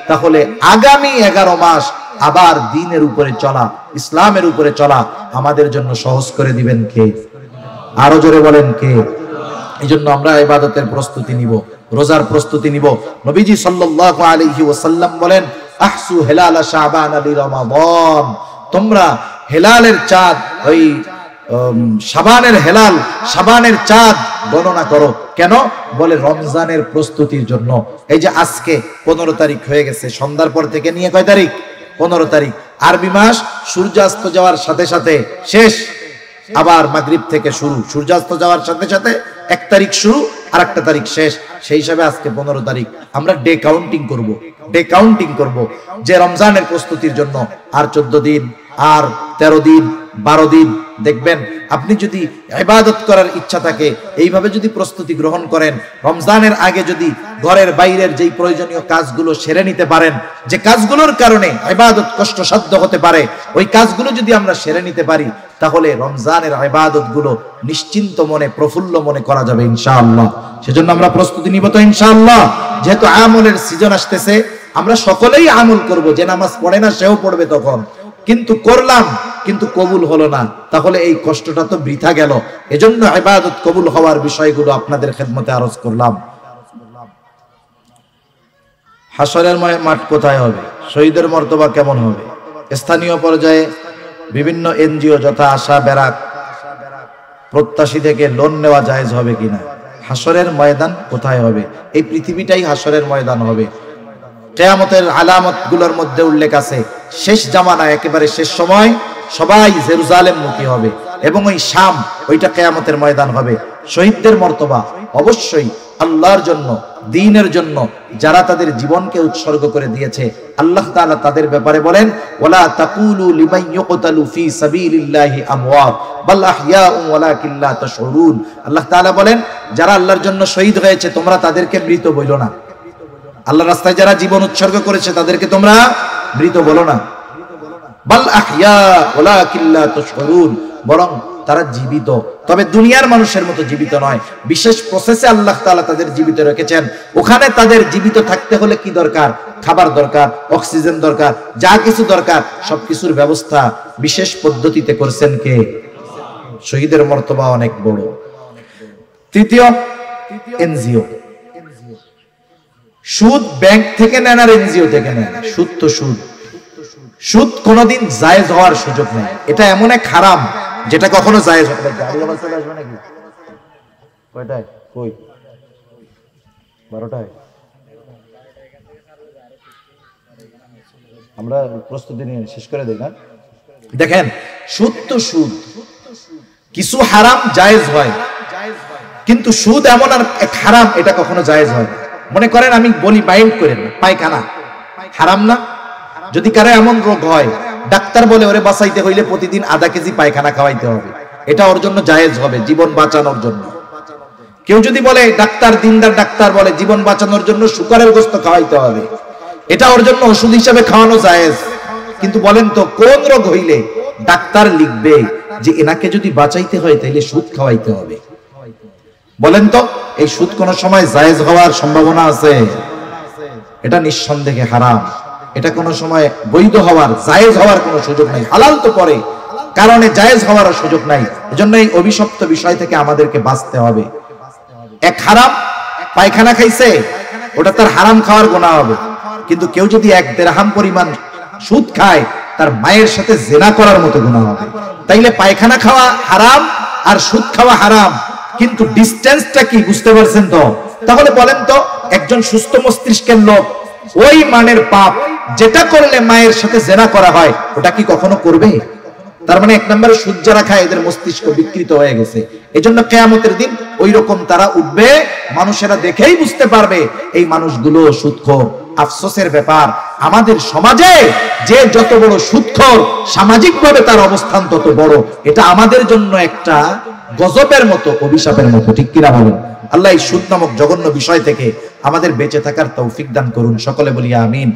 তাহলে আগামী 11 মাস আবার দ্বীনের উপরে চলা, ইসলামের উপরে চলা আমাদের জন্য সহজ করে দিবেন কে? আরো জোরে বলেন কে? এই জন্য আমরা ইবাদতের প্রস্তুতি নিব, রোজার প্রস্তুতি নিব। নবীজি সাল্লাল্লাহু আলাইহি ওয়াসাল্লাম বলেন, আহসু হিলাল শাবান লি রমাদান, তোমরা হেলালের চাঁদ, ওই শাবানের হেলাল, শাবানের চাঁদ গণনা করো। কেন? বলে রমজানের প্রস্তুতির জন্য। এই যে আজকে 15 তারিখ হয়ে গেছে, সন্ধ্যার পর থেকে নিয়ে কয় তারিখ? 15 তারিখ। আরবি মাস সূর্যাস্ত যাওয়ার সাথে সাথে শেষ, আবার মাগরিব থেকে শুরু, সূর্যাস্ত যাওয়ার সাথে সাথে 1 তারিখ শুরু আর 1 তারিখ শেষ। সেই হিসাবে আজকে 15 তারিখ। আমরা ডে কাউন্টিং করব, ডে কাউন্টিং করব যে রমজানের প্রস্তুতির জন্য আর 14 দিন, আর 13 দিন, 12 দিন। দেখবেন আপনি যদি ইবাদত করার ইচ্ছা থাকে, এইভাবে যদি প্রস্তুতি গ্রহণ করেন, রমজানের আগে যদি ঘরের বাইরের যেই প্রয়োজনীয় কাজগুলো সেরে নিতে পারেন, যে কাজগুলোর কারণে ইবাদত কষ্টসাধ্য হতে পারে, ওই কাজগুলো যদি আমরা সেরে নিতে পারি, তাহলে রমজানের ইবাদতগুলো নিশ্চিন্ত মনে, প্রফুল্ল মনে করা যাবে ইনশাআল্লাহ। সেজন্য আমরা প্রস্তুতি নিব তো ইনশাআল্লাহ। যেহেতু আমলের সিজন আসতেছে, আমরা সকলেই আমল করব। যে নামাজ পড়ে না সেও পড়বে তখন, কিন্তু করলাম কিন্তু কবুল হলো না, তাহলে এই কষ্টটা তো বৃথা গেল। এজন্য ইবাদত কবুল হওয়ার বিষয়গুলো আপনাদের খেদমতে আরজ করলাম। হাসরের মাঠ কোথায় হবে? শহীদের মর্তবা কেমন হবে? স্থানীয় পর্যায়ে বিভিন্ন এনজিও যথা আশা বেরাক প্রত্যাশী থেকে লোন নেওয়া জায়েজ হবে কিনা? হাসরের ময়দান কোথায় হবে? এই পৃথিবীটাই হাসরের ময়দান হবে। কিয়ামতের আলামতগুলোর মধ্যে উল্লেখ আছে, শেষ জামানায়, একেবারে শেষ সময় সবাই জেরুজালেম মুখী হবে, এবং ওই শাম, ওইটা কিয়ামতের ময়দান হবে। শহীদদের মর্তবা অবশ্যই আল্লাহর জন্য, দ্বীনের জন্য যারা তাদের জীবনকে উৎসর্গ করে দিয়েছে, আল্লাহ তাআলা তাদের ব্যাপারে বলেন, ওয়ালা তাকুলু লিমান ইউকতালু ফি সাবিলিল্লাহি আমওয়াত বাল আহইয়াউ ওয়ালাকিন লা তাশউরুন। আল্লাহ তাআলা বলেন, যারা আল্লাহর জন্য শহীদ হয়েছে তোমরা তাদেরকে মৃত বলো না। আল্লাহর রাস্তায় যারা জীবন উৎসর্গ করেছে তাদেরকে তোমরা মৃত বলো না। বাল আহইয়া ওয়ালাকিন লা তাশউরুন, বরং তারা জীবিত, তবে দুনিয়ার মানুষের মতো জীবিত নয়। বিশেষ প্রসেসে আল্লাহ তাআলা তাদের জীবিত রেখেছেন। ওখানে তাদের জীবিত থাকতে হলে কি দরকার? খাবার দরকার, অক্সিজেন দরকার, যা কিছু দরকার সবকিছুর ব্যবস্থা বিশেষ পদ্ধতিতে করেছেন কে? শহীদের মর্তবা অনেক বড়। তৃতীয়, এনজিও। সুদ ব্যাংক থেকে নেন আর এনজিও থেকে নেন, সুদ তো সুদ। সুদ কোনোদিন জায়েজ হওয়ার সুযোগ নেই। এটা এমন এক হারাম যেটা কখনো জায়েজ হবে না। গাড়ি আবার চলে আসবে নাকি? কয়টায়? কই? 12টায়। আমরা প্রস্তুতি নিয়ে শেষ করে দেই না? দেখেন, সুদ তো সুদ। কিছু হারাম জায়েজ হয়, কিন্তু সুদ এমন আর এক হারাম, এটা কখনো জায়েজ হয় না। মনে করেন, আমি বলি মাইন্ড করেন, পায়খানা হারাম না? যদি কারো এমন রোগ হয়, ডাক্তার বলে ওরে বাঁচাইতে হইলে প্রতিদিন আধা কেজি পায়খানা খাওয়াইতে হবে, এটা ওর জন্য জায়েজ হবে, জীবন বাঁচানোর জন্য। কেউ যদি বলে, ডাক্তার, দিনদার ডাক্তার বলে জীবন বাঁচানোর জন্য শুকরের গোশত খাওয়াইতে হবে, এটা ওর জন্য ওষুধ হিসাবে খাওয়ানো জায়েজ। কিন্তু বলেন তো, কোন রোগ হইলে ডাক্তার লিখবে যে এনাকে যদি বাঁচাইতে হয় তাহলে সুদ খাওয়াইতে হবে? বলেন তো, এই সুদ কোন সময় জায়েজ হওয়ার সম্ভাবনা আছে? এটা নিঃসন্দেহে হারাম। এটা কোন সময় বৈধ হওয়ার, জায়েজ হওয়ার কোনো সুযোগ নাই। হালাল তো পরে, কারণে জায়েজ হওয়ার সুযোগ নাই। এজন্য এই অভিশপ্ত বিষয় থেকে আমাদেরকে বাঁচতে হবে। এক হারাম, পায়খানা খাইছে, ওটা তার হারাম খাওয়ার গুনাহ হবে। কিন্তু কেউ যদি 1 দিরহাম পরিমাণ সুদ খায়, তার মায়ের সাথে জিনা করার মতো গুনাহ হবে। তাইলে পায়খানা খাওয়া হারাম আর সুদ খাওয়া হারাম, কিন্তু ডিসটেন্সটা কি বুঝতে পারছেন তো? তাহলে বলেন তো, একজন সুস্থ মস্তিষ্কের লোক ওই মানের পাপ যেটা করলে মায়ের সাথে জিনা করা হয়, ওটা কি কখনো করবে? তার মানে 1 নম্বরে সুদ যারা খায় এদের মস্তিষ্ক বিকৃত হয়ে গেছে। এজন্য কিয়ামতের দিন ওই রকম তারা উঠবে, মানুষেরা দেখেই বুঝতে পারবে এই মানুষগুলো সুদখোর। আফসোসের ব্যাপার, আমাদের সমাজে যে যত বড় সুদখোর, সামাজিকভাবে তার অবস্থান তত বড়। এটা আমাদের জন্য একটা গজবের মতো, অভিশাপের মতো, ঠিক কিনা বলেন? আল্লাহ এই সুদ নামক জঘন্য বিষয় থেকে আমাদের বেঁচে থাকার তৌফিক দান করুন। সকলে বলি আমিন।